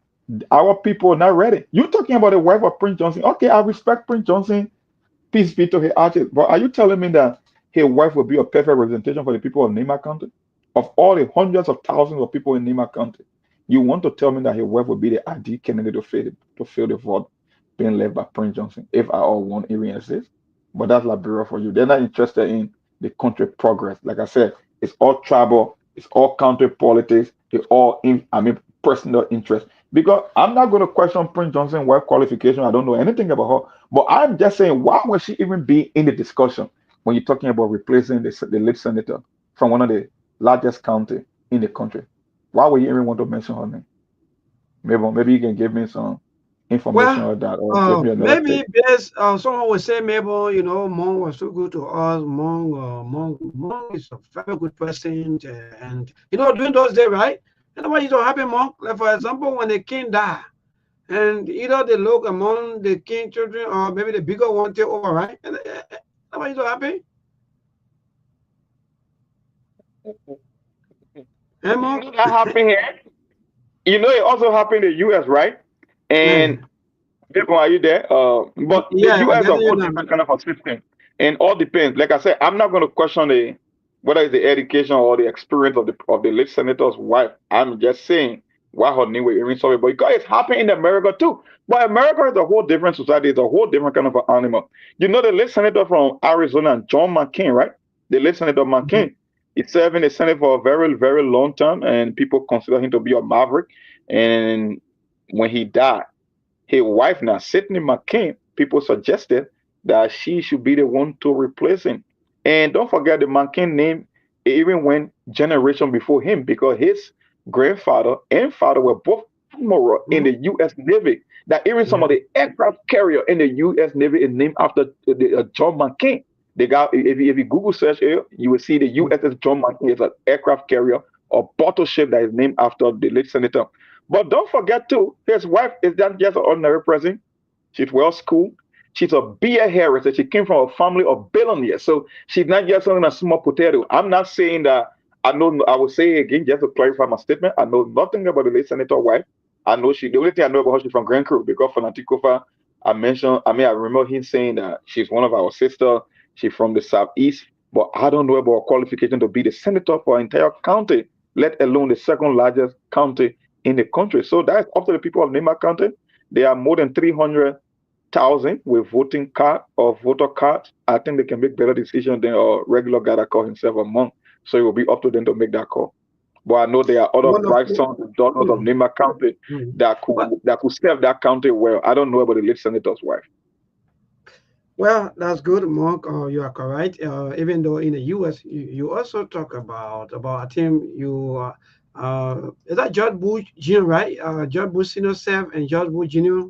our people are not ready. You're talking about the wife of Prince Johnson. Okay, I respect Prince Johnson. Peace be to his ashes. But are you telling me that his wife will be a perfect representation for the people of Nema County? Of all the hundreds of thousands of people in Nema County, you want to tell me that his wife will be the ideal candidate to fill the vote being left by Prince Johnson, if I all want even exist? But that's Liberia for you. They're not interested in the country progress. Like I said, it's all tribal, it's all country politics, it's all personal interest. Because I'm not going to question Prince Johnson's wife qualification. I don't know anything about her. But I'm just saying, why would she even be in the discussion when you're talking about replacing the late senator from one of the largest county in the country? Why would you even want to mention her name? Maybe you can give me some information on that, or give me another maybe take. yes, someone would say maybe Mong was so good to us. Mong is a very good person, and during those days, right? And what used to happen, Mong? Like for example, when the king died, and either they look among the king children or maybe the bigger one take over, right? And what used to happen? Hey, Mong? That happened here. It also happened in the US, right? And people, are you there? But the US is a whole different kind of a system. And all depends. Like I said, I'm not going to question whether it's the education or the experience of the late senator's wife. I'm just saying why her name was even sorry. But because it's happening in America too. But America is a whole different society. It's a whole different kind of an animal. You know the late senator from Arizona, John McCain, right? The late senator McCain. He served in the Senate for a very, very long time, and people consider him to be a maverick. And when he died, his wife now, Sidney McCain, people suggested that she should be the one to replace him. And don't forget the McCain name even went generation before him because his grandfather and father were both admiral in the U.S. Navy. That even some of the aircraft carrier in the U.S. Navy is named after John McCain. They got if you Google search it, you will see the USS John McCain is an aircraft carrier or battleship that is named after the late senator. But don't forget too, his wife is not just an ordinary person. She's well schooled. She's a beer hairer. She came from a family of billionaires. So she's not just a small potato. I'm not saying that I know I will say again, just to clarify my statement, I know nothing about the late senator wife. I know the only thing I know about her she's from Grand Crew because Fanatikofa, I remember him saying that she's one of our sisters, she's from the southeast, but I don't know about her qualification to be the senator for an entire county, let alone the second largest county in the country. So that's up to the people of Nema County. There are more than 300,000 with voting card or voter cards. I think they can make better decisions than a regular guy that calls himself a monk. So it will be up to them to make that call. But I know there are other bright sons and daughters of Nema County that could serve that county well. I don't know about the late senator's wife. Well, that's good, Mark. You are correct. Even though in the U.S., you also talk about I think you is that George Bush Jr. right? George Bush Senior served and George Bush Jr.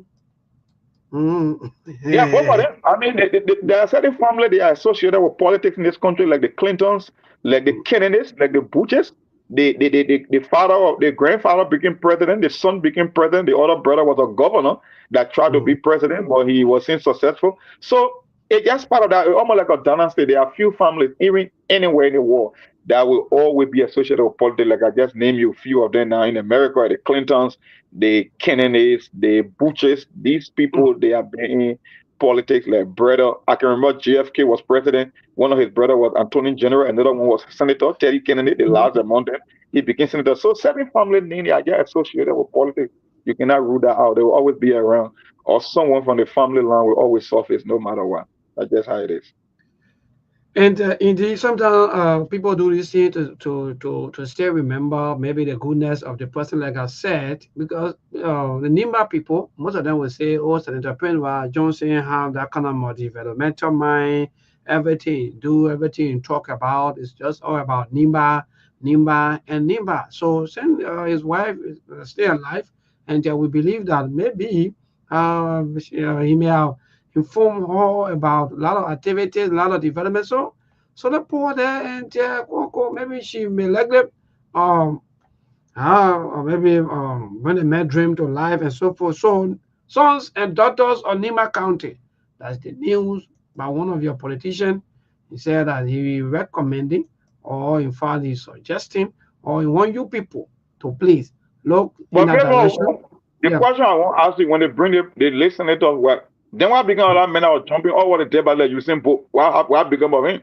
Yeah, both of them. I mean, there are certain families they are associated with politics in this country, like the Clintons, like the Kennedys, like the Bushes. The father of the grandfather became president, the son became president, the other brother was a governor that tried to be president, but he was unsuccessful. So it's just part of that, almost like a dynasty. There are few families, even anywhere in the world, that will always be associated with politics. Like I just named you a few of them now in America, the Clintons, the Kennedys, the Bushes. These people, they have been in politics like brother. I can remember JFK was president. One of his brother was Attorney General. Another one was Senator Teddy Kennedy, the last among them. He became senator. So certain family names are just associated with politics. You cannot rule that out. They will always be around. Or someone from the family line will always surface no matter what. That's just how it is. And indeed, sometimes people do this thing to still remember maybe the goodness of the person, like I said, because the Nimba people, most of them will say, oh, Senator Penwa Johnson have that kind of more developmental mind, everything, do everything, talk about, it's just all about Nimba, Nimba, and Nimba. So since his wife is still alive, and we believe that maybe he may have inform her about a lot of activities, a lot of development. So the poor there and maybe she may neglect or maybe when the man dream to life and so forth. So sons and daughters of Nima County. That's the news by one of your politicians. He said that he recommending or in fact he's suggesting or he want you people to please look in that direction. The question I want to ask you when they bring the late senator, what then what become of that man that was jumping all over the table like you saying, what become of him?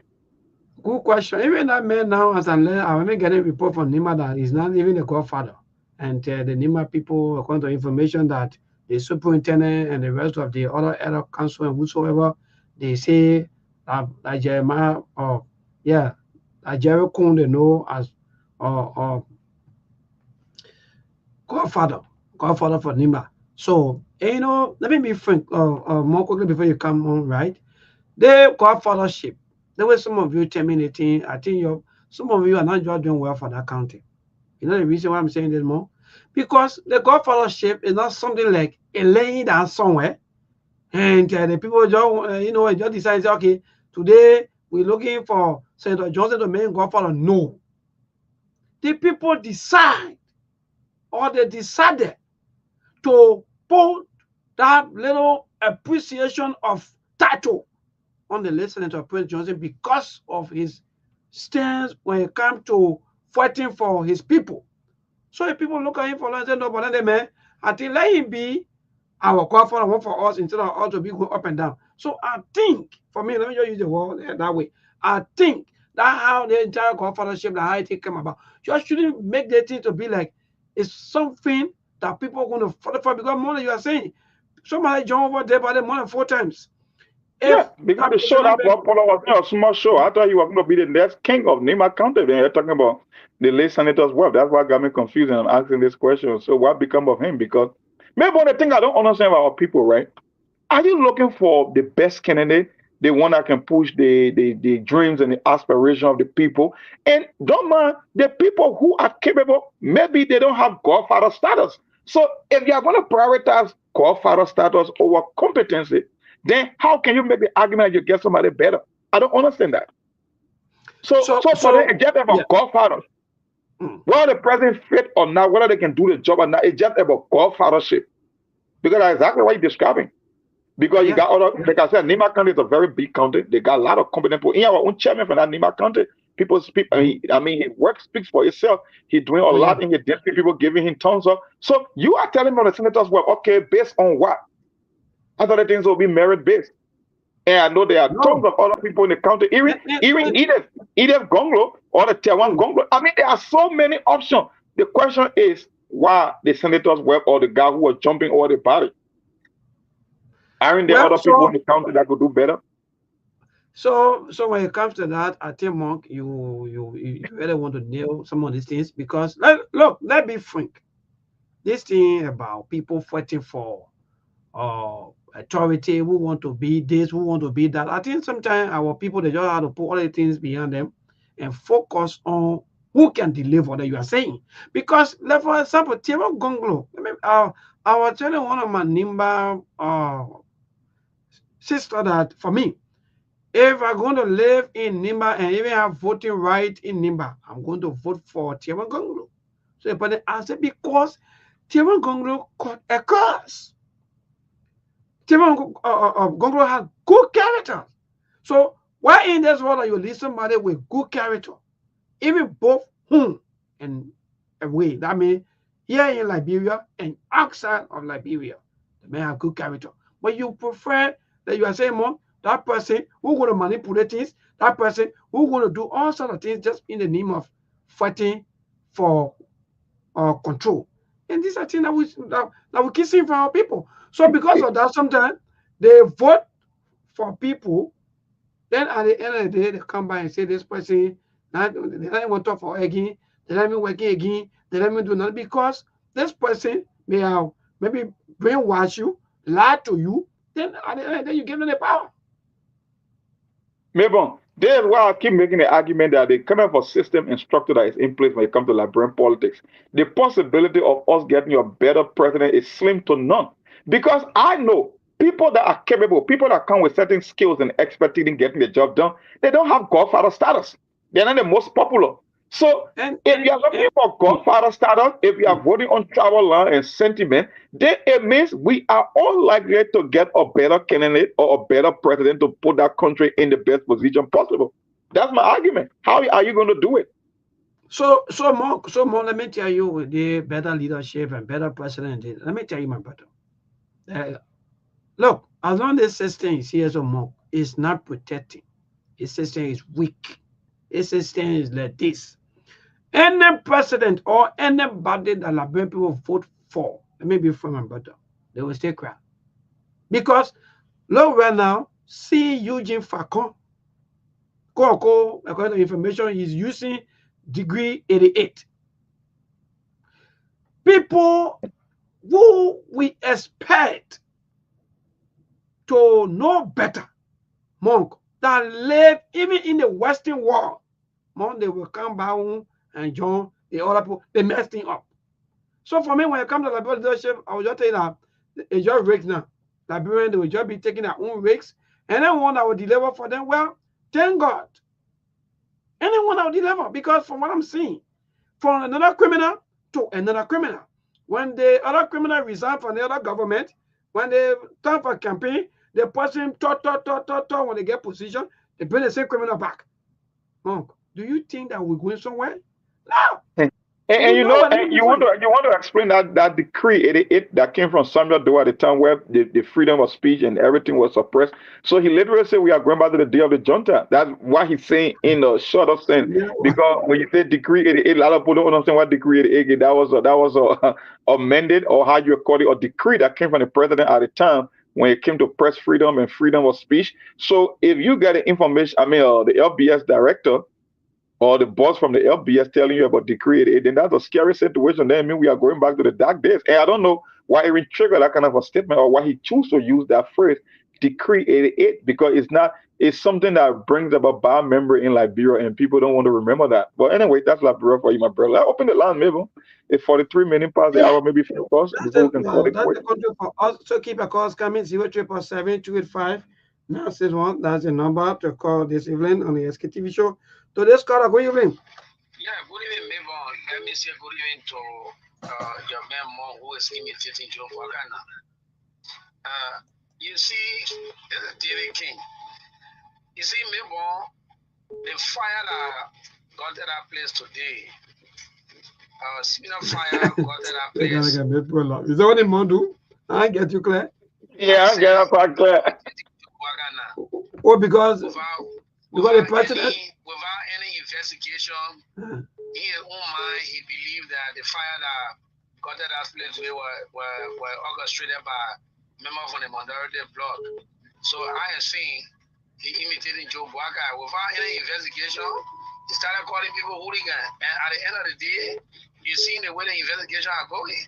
Good question. Even that man now, as I'm getting a report from Nima that he's not even a godfather. And the Nima people, according to information that the superintendent and the rest of the other area council and whosoever, they say that Jeremiah, that Jerry Kun they know as godfather for Nima. So, let me be frank more quickly before you come on, right? The godfathership. There were some of you terminating. I think some of you are not just doing well for that county. You know the reason why I'm saying this more? Because the godfathership is not something like a laying down somewhere, and the people just just decide, okay, today we're looking for Senator Johnson to make godfather. No, the people decide, or they decided to put that little appreciation of title on the late Senator Prince Johnson because of his stance when it comes to fighting for his people. So if people look at him for and say, no, but then man, I think let him be our godfather, one for us instead of us to be going up and down. So I think, for me, let me just use the word that way. I think that how the entire godfathership, the how it came about, you shouldn't make the thing to be like it's something that people are going to follow for because more than you are saying, Somebody joined over there by the more than 4 times. Yeah, because the show that Bob Polo was not a small show. I thought he was going to be the next king of Nima County. Then you're talking about the late senator's wife. That's what got me confused and I'm asking this question. So what become of him? Because maybe one of the things I don't understand about our people, right? Are you looking for the best candidate, the one that can push the dreams and the aspiration of the people? And don't mind the people who are capable, maybe they don't have godfather status. So if you are going to prioritize godfather status over competency, then how can you make the argument you get somebody better? I don't understand that. So for them, just about godfathers, whether the president fit or not, whether they can do the job or not, it's just about godfathership. Because that's exactly what you're describing. Because you got other, like I said, Nima County is a very big county. They got a lot of competent people. In our own chairman for that Nima County, people speak. I mean, his work speaks for itself. He's doing a lot in his district. People giving him tons of. So you are telling me on the senators, well, okay, based on what? I thought the things will be merit based. And I know there are tons of other people in the county, even Edith Gonglo or the Tiawan Gonglo. I mean, there are so many options. The question is why the senators work or the guy who was jumping over the body. Aren't there other people in the county that could do better? So when it comes to that, I think, Monk, you really want to nail some of these things because look, let's be frank. This thing about people fighting for authority, who want to be this, who want to be that. I think sometimes our people, they just have to put all the things behind them and focus on who can deliver that you are saying. Because, like for example, Tiawan Gonglo, I was telling one of my Nimba sister that for me, if I'm going to live in Nimba and even have voting right in Nimba, I'm going to vote for Tiawan Gonglo. So, but the answer because Tiawan Gonglo caught a curse. Tiawan Gonglo has good character. So why in this world are you leave somebody with good character? Even both home and away. That means here in Liberia and outside of Liberia, the man have good character. But you prefer that you are saying, Mom, that person who going to manipulate things, that person who going to do all sorts of things just in the name of fighting for control. And these are things that we keep seeing from our people. So because of that, sometimes they vote for people. Then at the end of the day, they come by and say this person, they don't even talk for again, they don't even working again, they don't even do nothing because this person may have maybe brainwash you, lie to you, then at the end of the day, you give them the power. Maybe that's why I keep making the argument that the kind of system and structure that is in place when it comes to Liberian politics, the possibility of us getting a better president is slim to none. Because I know people that are capable, people that come with certain skills and expertise in getting the job done, they don't have godfather status. They're not the most popular. So if you're looking for godfather status, if you are voting on travel law and sentiment, then it means we are all likely to get a better candidate or a better president to put that country in the best position possible. That's my argument. How are you going to do it? So more, let me tell you, with the better leadership and better president, let me tell you, my brother. Look, as long as this system is here, so more, it's not protecting. This system is weak. This system is like this. Any president or anybody that Liberian people vote for, let me be from my brother, they will stay quiet. Because look right now, see Eugene Facon, according to information, he's using degree 88. People who we expect to know better, Monk, that live even in the Western world, Monk, they will come back home and join the other people, they mess things up. So for me, when it comes to Liberian leadership, I will just tell you that it's just rigs now. Liberians, they will just be taking their own rigs, and anyone that will deliver for them, well, thank God. Anyone that will deliver, because from what I'm seeing, from another criminal to another criminal, when the other criminal resign from the other government, when they turn for campaign, they person when they get position, they bring the same criminal back. Monk, do you think that we're going somewhere? No. And You you know know, what? and you want to explain that decree 88 that came from Samuel Doe at the time where the freedom of speech and everything was suppressed. So he literally said we are going back to the day of the junta. That's what he's saying in a short of sense. Yeah. Because when you say decree 88, a lot of people don't understand what decree 88 is. That was a amended, or how you call it, a decree that came from the president at the time when it came to press freedom and freedom of speech. So if you get the information, the LBS director or the boss from the LBS telling you about decree 88, then that's a scary situation. Then I mean we are going back to the dark days. And I don't know why he triggered that kind of a statement, or why he chose to use that phrase, decree 88, because it's something that brings about bad memory in Liberia, and people don't want to remember that. But anyway, that's Liberia for you, my brother. I open the line, maybe. It's 43 minutes past the hour, maybe 4 calls before we can call it That's quit. the country for us. So keep a calls coming 077-285-961. That's the number to call this evening on the Sktv show. Today's caller, good evening. Yeah, good evening, Mabel. Let me say good evening to your man, Mo, who is imitating Joe for Ghana. You see, David King. You see, Mabel, the fire that got to that place today, similar fire got to that place. Is that what the man do? I get you clear. Yeah, I get it quite clear. Oh, because the president. Without any investigation, in his own mind, he believed that the fire that got to that place were orchestrated by members from the minority bloc. So I am saying he imitated Joe Boakai. Without any investigation, he started calling people hooligan. And at the end of the day, you see the way the investigation are going.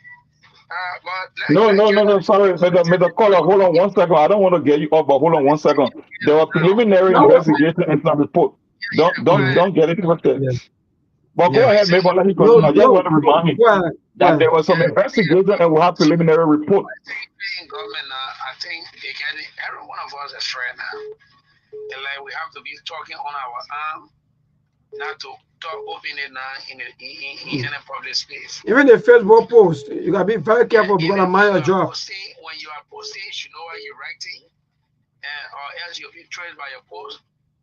No. Sorry, Mr. Caller, hold on 1 second. I don't want to get you off, but hold on 1 second. There were preliminary investigation and some report. Don't get it twisted. Yes. But go ahead, maybe let me continue. I just want to remind me that there was some investigation and we'll have preliminary report. Government now, I think they get it. Every one of us is friend now. And like we have to be talking on our arm, not to talk openly now in any public space. Even the Facebook post, you gotta be very careful because of my job. When you are posting, you know what you're writing, or else you'll be traced by your post,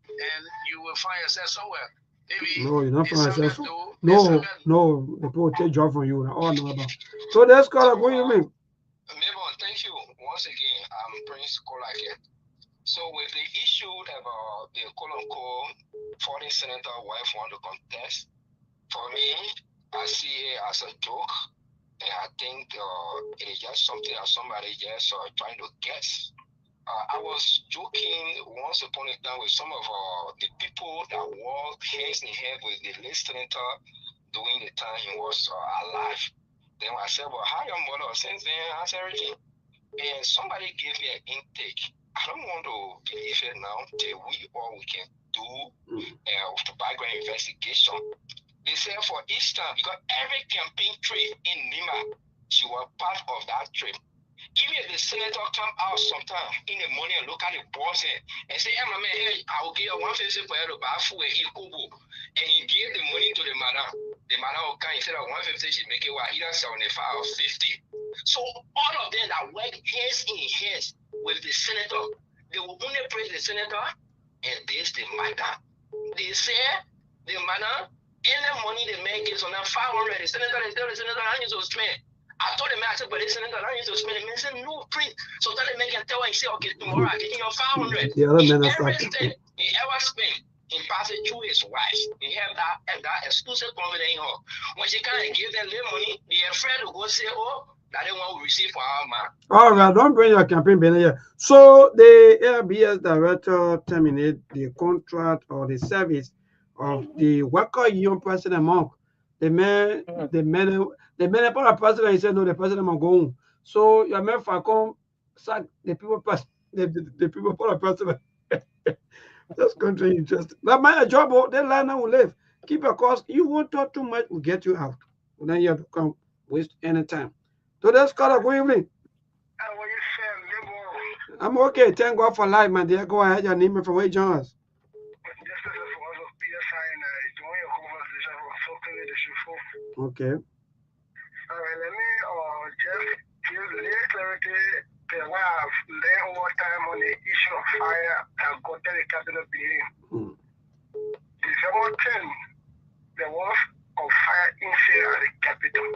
and you will find yourself somewhere. Maybe no, you're not find yourself. No, the people take job from you. All know about. So that's called what you mean? Mabel, thank you once again. I'm Prince Kola here. So with the issue about the foreign senator wife want to contest, for me, I see it as a joke, and I think it is just something that somebody just trying to guess. I was joking once upon a time with some of the people that worked hands in hand with the late senator during the time he was alive. Then I said, well, how your mother since then has everything? And somebody gave me an intake. I don't want to believe it now till we can do the background investigation. They said for each time, because every campaign trip in Nima, she was part of that trip. Even if the senator come out sometime in the morning and look at the boss and say, hey, my man, hey, I will give you 150 for you to buy food and eat kubo. And he gave the money to the madam. The madam will come, instead of 150, she make it either 75 or 50. So all of them that work hands in hands with the senator, they will only praise the senator and this the madam. They say the madam, any money they make is on that 500. The senator is there, the senator I need to spend. I told the man, I said, but the senator I need to spend. The man said, no, print. So tell the man can tell her, he said, okay, tomorrow I get you your 500. The other man is everything he ever spent, he passed it through his wife. He have that exclusive confidence in her. When she kind of give them little money, they are afraid to go say, oh, that they want to receive for our man. All right, don't bring your campaign banner here. So the LBS director terminate the contract or the service of the worker union president Monk. The man part of president, he said no, the president will go home. So your man Falcon sack the people the people part of president. That's country interesting. But my job, that line will live. Keep your cost. You won't talk too much, we'll get you out. And then you have to come waste any time. So that's called a good evening. I'm okay. Thank God for life, my dear. Go ahead, your name from where you join us. Okay. All right, let me just give a little clarity to why I've laid over time on the issue of fire and got to the cabinet building. December 10, there was a of fire incident at the capital.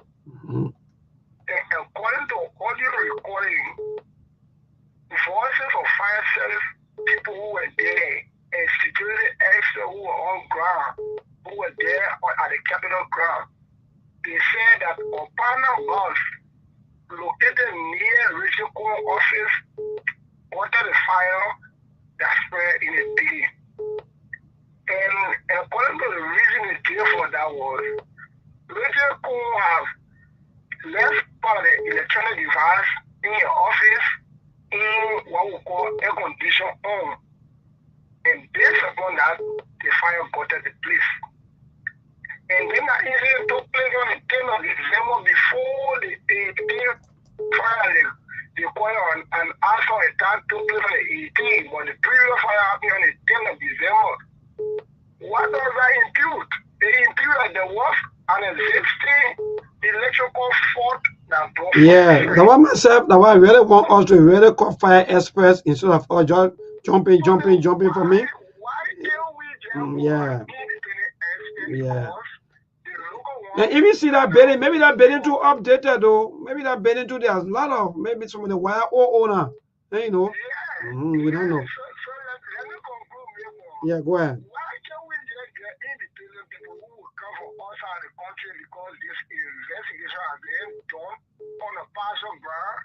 And according to audio recording, voices of fire service people who were there and security experts who were on ground, who were there at the Capitol ground, they said that Opana bus located near Richard Cole office water the fire that spread in the day. And according to the reason it gave for that was, Richard Cole have left part of the electronic device in your office in what we call air condition on. And based upon that, the fire got at the place. And then that incident took place on the 10th of December before the fire the choir and also attack took place on the 18th, but the previous fire happened on the 10th of December. What does that impute? It imputes that there was an existing electrical fault that brought yeah, the one myself, the one I really want us to really call fire experts instead of us just jumping for me. Yeah. Yeah. And if you see that building, maybe that building too updated though. Maybe that building too, there's a lot of maybe some of the wire or owner. You know. We don't know. Yeah, go ahead. Why can't we just get independent people who will come from outside the country because this investigation has been done on a partial ground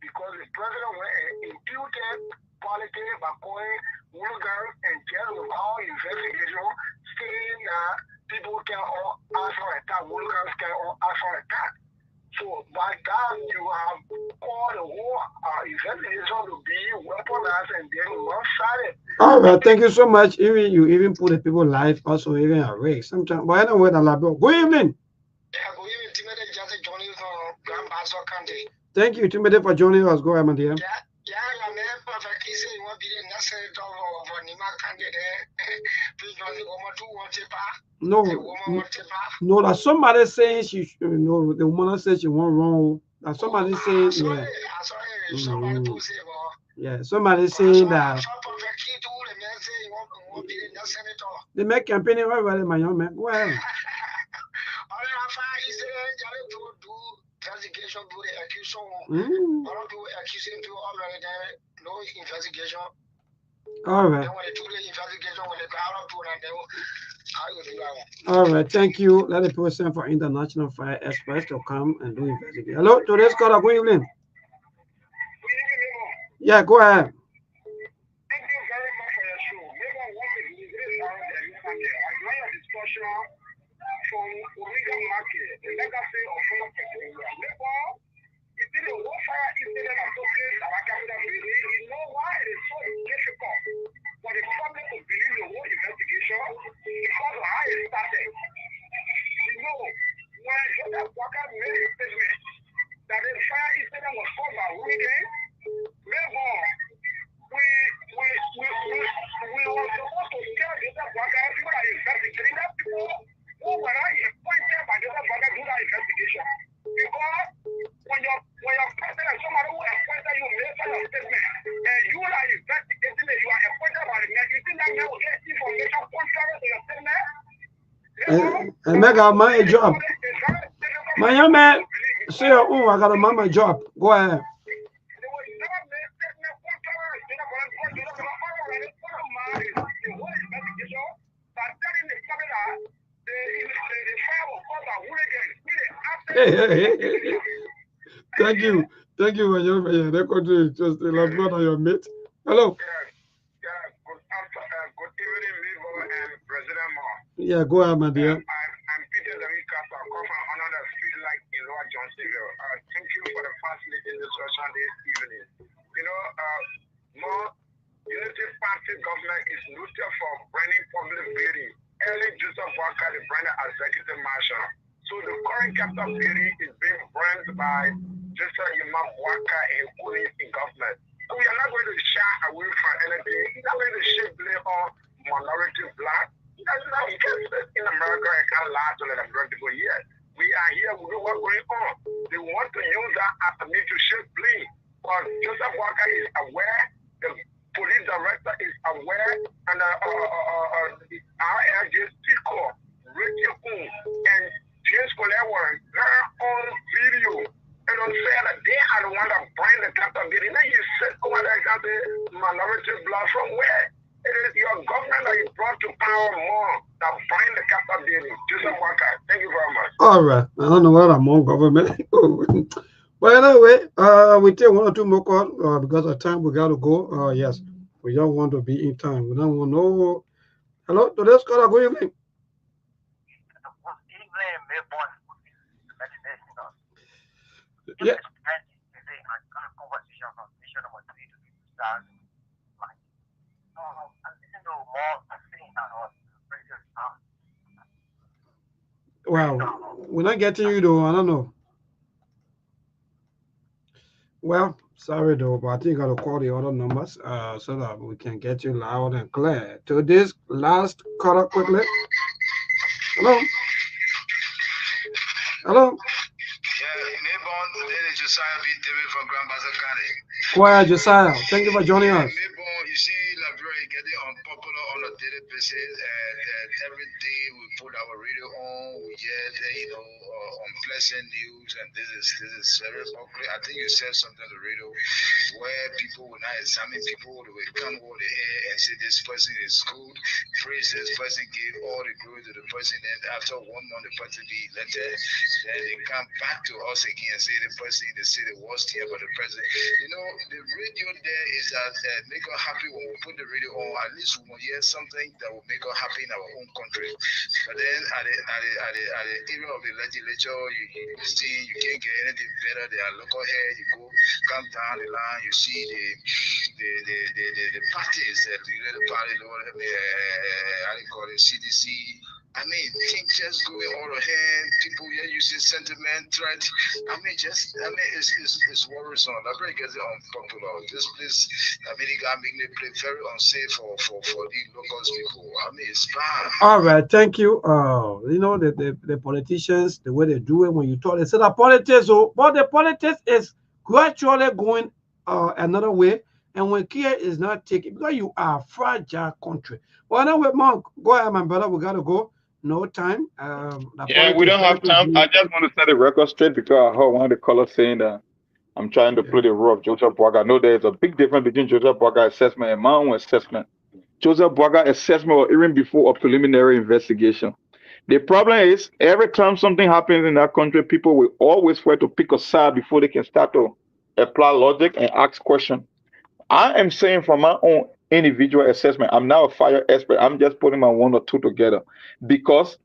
because the president went and imputed politics by calling hooligans and jail without investigation, saying that people can all ask for attack, hooligans can all ask for attack. So by that you have called the whole investigation to be weaponized and then one-sided. All right, thank you so much. Even you even put the people live also even at risk sometimes. But anyway, the lab. Good evening. Yeah, good evening, Timothy. Just joining from Grand Basel County. Thank you, Timothy, for joining us. Go ahead, my dear. Yeah, I'm a perfect case. You want to be the necessary of Nima candidate. Please don't go to No, that somebody saying she, you know, the woman said she went wrong. That somebody saying, yeah. Yeah, somebody saying that. They make campaigning over my young man. Go ahead. Investigation, do the accusation. Do accusing to already no investigation. All right. Then when they do the investigation, when they go out to and they will. All right, thank you. Let the people send for international fire experts to come and do investigation. Hello, today's caller. Good evening. Yeah, go ahead. Thank you very much for your show. Maybe I want to do this around there. I join your discussion from Omega Market, the legacy of four people. Therefore, you see the whole fire incident that took place at our capital building. You know why it is so difficult for the public to believe the whole investigation because of how it started. You know, when Joseph Walker made a statement that the fire incident was caused by hurricane, therefore, we were supposed to tell Joseph Walker people that investigating that people who were not appointed by Joseph Walker do that investigation. Because when your president, somebody who appointed you, make your statement, and you are investigating it, you are appointed by the man, you think that man will get information contrary to your statement? I make my job. My young man, say, oh, I got a mama job. Go ahead. Hey. Thank you, my young man. That country is just a lot of your mate. Hello. Good evening, Libo and President Ma. Yeah, go ahead, my dear. I'm Peter Zamika, I come from another street like in Lower Johnsonville. Thank you for the fascinating discussion this evening. You know, more Unity Party government is noted for branding public building. Early Joseph Walker, the branded executive marshal. So the current capital building is being branded by Joseph Walker and police in government. So we are not going to shy away from anything. We're not going to shift blame on minority black. That's not we can say in America. I can't lie to let them bring people here. We are here. We know what's going on. They want to use that as a need to shift blame. But Joseph Walker is aware. The police director is aware, and our LJ speaker, Richard Coon, and James Colette their own video. And on say that they are the one that bring the capital building. Then you said, oh, I got the minority blood from where? It is your government that you brought to power more that bring the capital building. Joseph Walker, thank you very much. All right. I don't know what I'm on government. Well, anyway, we take one or two more calls because of time. We got to go. Yes, we don't want to be in time. We don't want no. Hello, today's caller. Good evening. Yeah. Well, we're not getting you though. I don't know. Well, sorry though, but I think I'll call the other numbers so that we can get you loud and clear. To this last caller quickly. Hello. Hello. Josiah B. David from Grand Bassa County. Quiet, Josiah. Thank you for joining us. You see, Liberia getting unpopular on a daily basis, and every day we put our radio on, we get unpleasant news, and this is very popular. I think you said something on the radio where people will not examine people, they will come over the air and say this person is good, praise this person, give all the glory to the person, and after 1 month the person be elected, then they come back to us again and say the person, they say the worst thing about the president. The radio there is that make us happy when we put the radio on. At least we will hear something that will make us happy in our own country. But then at the area of the legislature, you see you can't get anything better. They are local here. You come down the line, you see the parties that the party, how they call it, CDC. I mean, things just going all ahead. People are using sentiment, threat. It's worrisome. That break is unpopular. This place, making the place very unsafe for the local people. It's bad. All right, thank you. The politicians, the way they do it when you talk, they say the politics, but the politics is gradually going another way. And when care is not taken, because you are a fragile country. Well, now, Monk, go ahead, my brother. We got to go. No time. Yeah, we don't have time. I just want to set the record straight because I heard one of the callers saying that I'm trying to play the role of Joseph Boaga. I know there's a big difference between Joseph Boaga assessment and my own assessment. Joseph Boaga assessment was even before a preliminary investigation. The problem is every time something happens in that country, people will always try to pick a side before they can start to apply logic and ask questions. I am saying from my own individual assessment, I'm not a fire expert. I'm just putting my 1 or 2 together because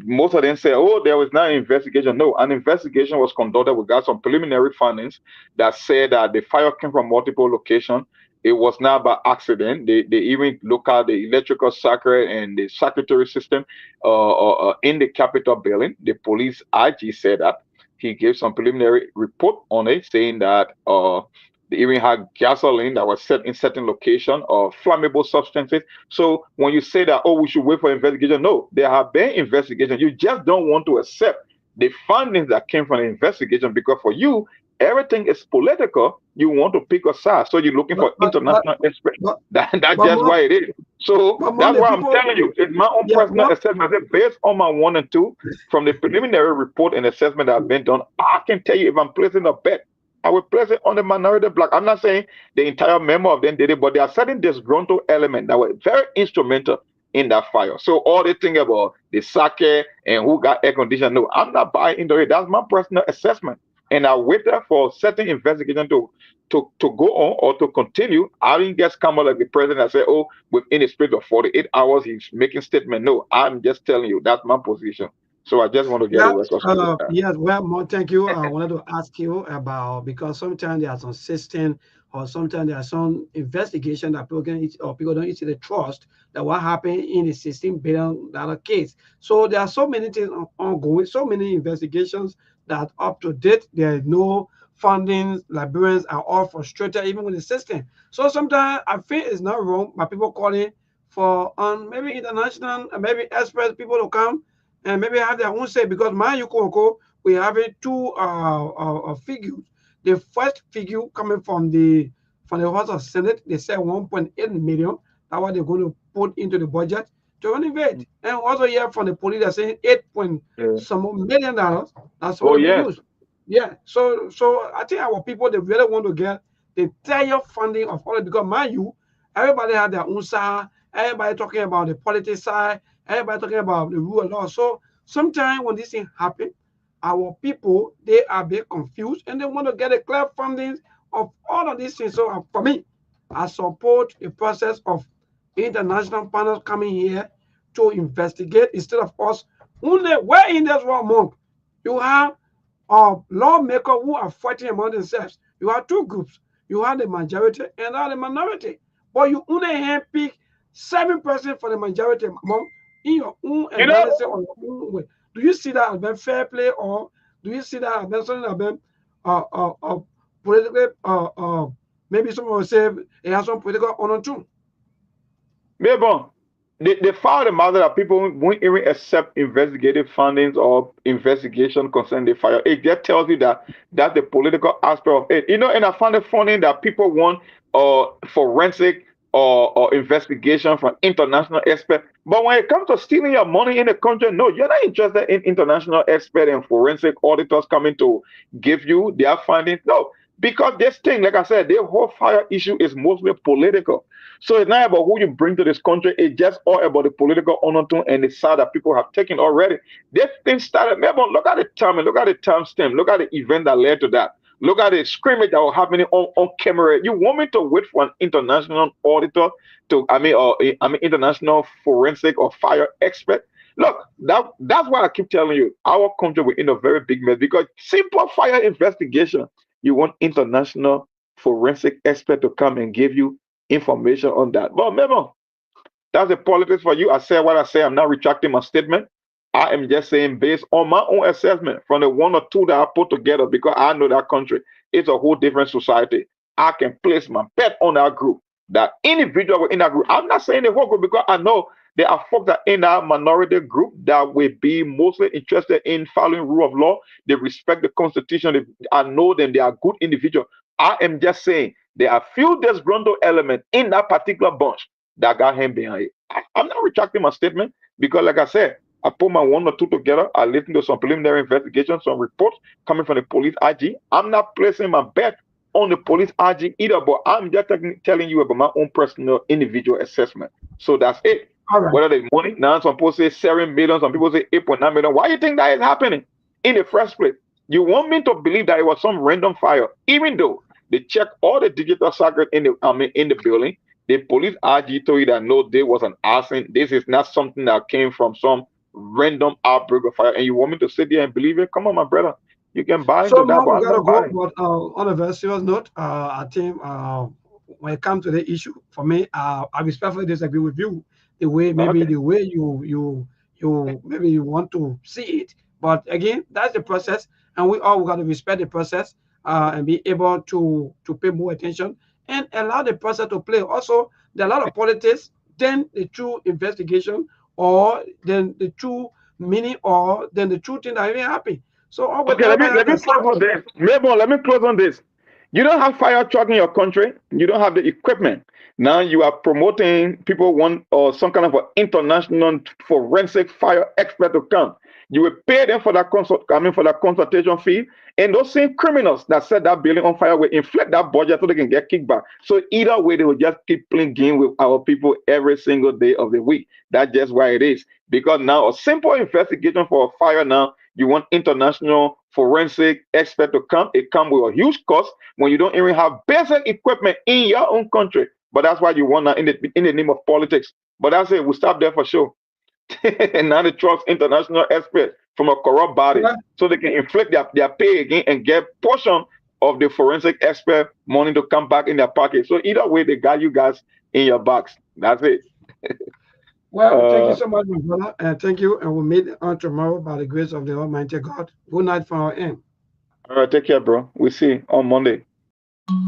most of them say, oh, there was not an investigation. No, an investigation was conducted. We got some preliminary findings that said that the fire came from multiple locations. It was not by accident. They even look at the electrical circuit and the circuitry system in the Capitol building. The police IG said that. He gave some preliminary report on it saying that they even had gasoline that was set in certain location or flammable substances. So when you say that, oh, we should wait for investigation, no, there have been investigations. You just don't want to accept the findings that came from the investigation because for you, everything is political. You want to pick a side. So you're looking for international experts. That's just why it is. So that's why I'm telling you, it's my own personal assessment. Based on my 1 and 2 from the preliminary report and assessment that have been done, I can tell you if I'm placing a bet, I will place it on the minority black. I'm not saying the entire member of them did it, but there are certain disgruntled elements that were very instrumental in that fire. So all they think about the sake and who got air conditioning, no, I'm not buying into it. That's my personal assessment. And I waited for certain investigation to go on or to continue. I didn't just come out like the president and say, oh, within a space of 48 hours, he's making statement. No, I'm just telling you, that's my position. So I just want to get a record. Yes, well, more, thank you. I wanted to ask you about, because sometimes there are some system or sometimes there are some investigation that people can or people don't easily trust that what happened in the $16 billion case. So there are so many things ongoing, so many investigations that up to date, there is no funding. Liberians are all frustrated even with the system. So sometimes I feel it's not wrong by people calling for maybe international, maybe experts, people to come and maybe have their own say, because my Yukoko, we have 2 figures. The first figure coming from the House of Senate, they said 1.8 million. That's what they're going to put into the budget to renovate. And also hear from the police that saying 8 some million dollars that's supposed to be used. Yeah. So I think our people, they really want to get the entire funding of all it, because mind you, everybody had their own side, everybody talking about the politics side, everybody talking about the rule of law. So sometimes when this thing happen, our people, they are a bit confused and they want to get a clear funding of all of these things. So for me, I support the process of international panels coming here to investigate instead of us only. We're in this one month. You have lawmakers who are fighting among themselves. You have two groups. You have the majority and the minority. But you only handpick 7% for the majority among in your own analysis or your own way. Do you see that as being fair play, or do you see that as being something that being politically maybe someone will say it has some political honor too? Mais bon, the fact of the matter that people won't even accept investigative findings or investigation concerning the fire, it just tells you that that's the political aspect of it. You know, and I found it funny that people want forensic or investigation from international experts. But when it comes to stealing your money in the country, no, you're not interested in international experts and forensic auditors coming to give you their findings. No, because this thing, like I said, the whole fire issue is mostly political. So it's not about who you bring to this country. It's just all about the political undertone and the side that people have taken already. This thing started, remember, look at the time and look at the timestamp. Look at the event that led to that. Look at the scrimmage that was happening on camera. You want me to wait for an international auditor international forensic or fire expert? Look, that's why I keep telling you, our country we're in a very big mess, because simple fire investigation, you want international forensic expert to come and give you information on that. But remember, that's the politics for you. I said what I say. I'm not retracting my statement. I am just saying based on my own assessment from the one or two that I put together, because I know that country is a whole different society. I can place my bet on that group, that individual within that group. I'm not saying the whole group, because I know there are folks that in that minority group that will be mostly interested in following rule of law. They respect the Constitution. I know them. They are good individuals. I am just saying there are few disgruntled elements in that particular bunch that got him behind it. I'm not retracting my statement, because like I said, I put my one or two together. I listened to some preliminary investigations, some reports coming from the police IG. I'm not placing my bet on the police IG either, but I'm just telling you about my own personal individual assessment. So that's it. Right. Whether the money, now some people say 7 million, some people say 8.9 million. Why do you think that is happening in the first place? You want me to believe that it was some random fire, even though they checked all the digital circuit in the building. The police IG told you that no, there was an arson. This is not something that came from some random outbreak of fire, and you want me to sit there and believe it? Come on, my brother, you can buy into that. We gotta go. But on a very serious note, I think when it comes to the issue, for me, I respectfully disagree with you. The way the way you maybe you want to see it, but again, that's the process, and we all got to respect the process and be able to pay more attention and allow the process to play. Also, there are a lot of politics, then the true investigation, or then the true meaning, or then the true thing that even happened. So okay, let me close on this. Let me close on this. You don't have fire truck in your country. You don't have the equipment. Now you are promoting people want or some kind of an international forensic fire expert to come. You will pay them for that consultation fee, and those same criminals that set that building on fire will inflate that budget so they can get kickback. So either way, they will just keep playing game with our people every single day of the week. That's just why it is. Because now a simple investigation for a fire, now you want international forensic expert to come. It comes with a huge cost when you don't even have basic equipment in your own country. But that's why you want that in the name of politics. But that's it. We'll stop there for sure. And now they trust international experts from a corrupt body, so they can inflict their pay again and get portion of the forensic expert money to come back in their pocket. So either way, they got you guys in your box. That's it. Well, thank you so much, my brother, and thank you. And we'll meet on tomorrow by the grace of the Almighty God. Good night from our end. All right, take care, bro. We'll see you on Monday.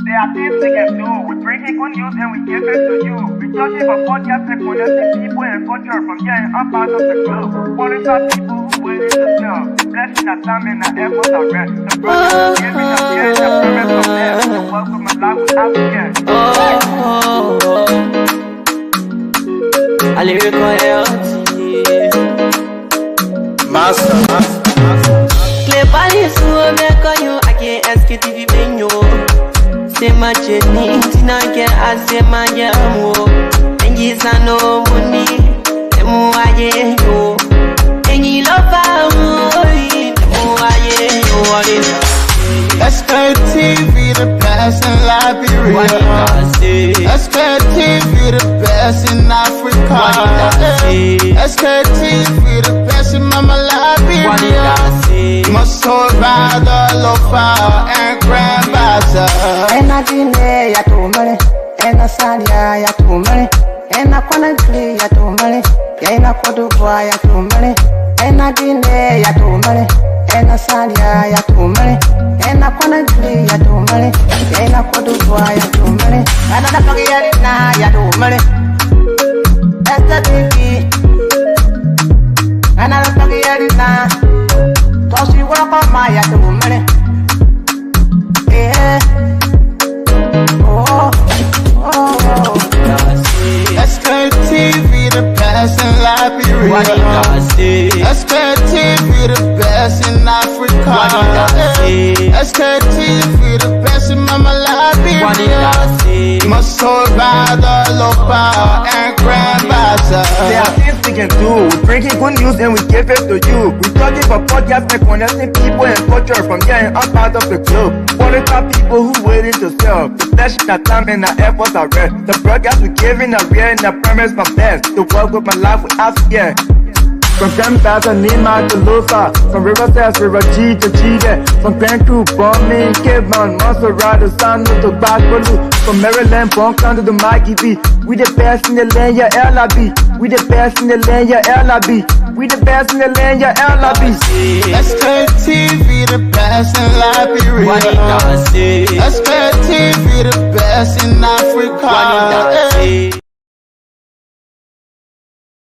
There are things we can do. We bring in good news and we give it to you. We touch it for podcast and connecting people and culture from here and up out of the club. Qualified people who willing to serve. Blessing that time and that effort are rest. The process of giving us here and the purpose of them. So welcome my life with African. I Master. Clepali suo me kanyo ake Sktv benyo. Sema cheni tina ke asema jamu. Engi sano muni emu aye yo. Engi lofa emu aye yo. Sktv, the best in Liberia. Sktv, the best in Africa. Sktv, the best in Mama Liberia. Must survive the lofa and grandmaster. Ena dine ya tumale, ena salia ya tumale, ena konagli ya tumale, ena kodubwa ya tumale, ena dine ya tumale, ena salia ya tumale, ena konagli ya tumale, ena kodubwa ya tumale, ana na pagiyari na ya tumale. Sktv, ana na pagiyari na, tosi wala ma ya tumale. Sktv, the best in Liberia. Sktv, the best in Africa. Sktv, the best in Mama Liberia. Must survive the lofa and grandmaster. There are things we can do. We bring in good news and we give it to you. We talking for podcasts and connecting people and culture from here and out of the club. Qualified people who waiting to sell. The flesh, the time and the efforts are rare. The broadcast we giving are real and the premise from best. To work with my life without fear. From Grandfather, Nima to Lufa. From Riverside, River G to Chile. From Grand Crew, Bombing, Kidman, Monserrat, San to Backwalu. From Maryland, Bon County to Mikey B. We the best in the land, yeah, LIB. We the best in the land, yeah, LIB. We the best in the land, yeah, LIB. Sktv, the best in Liberia. Sktv, the best in Africa.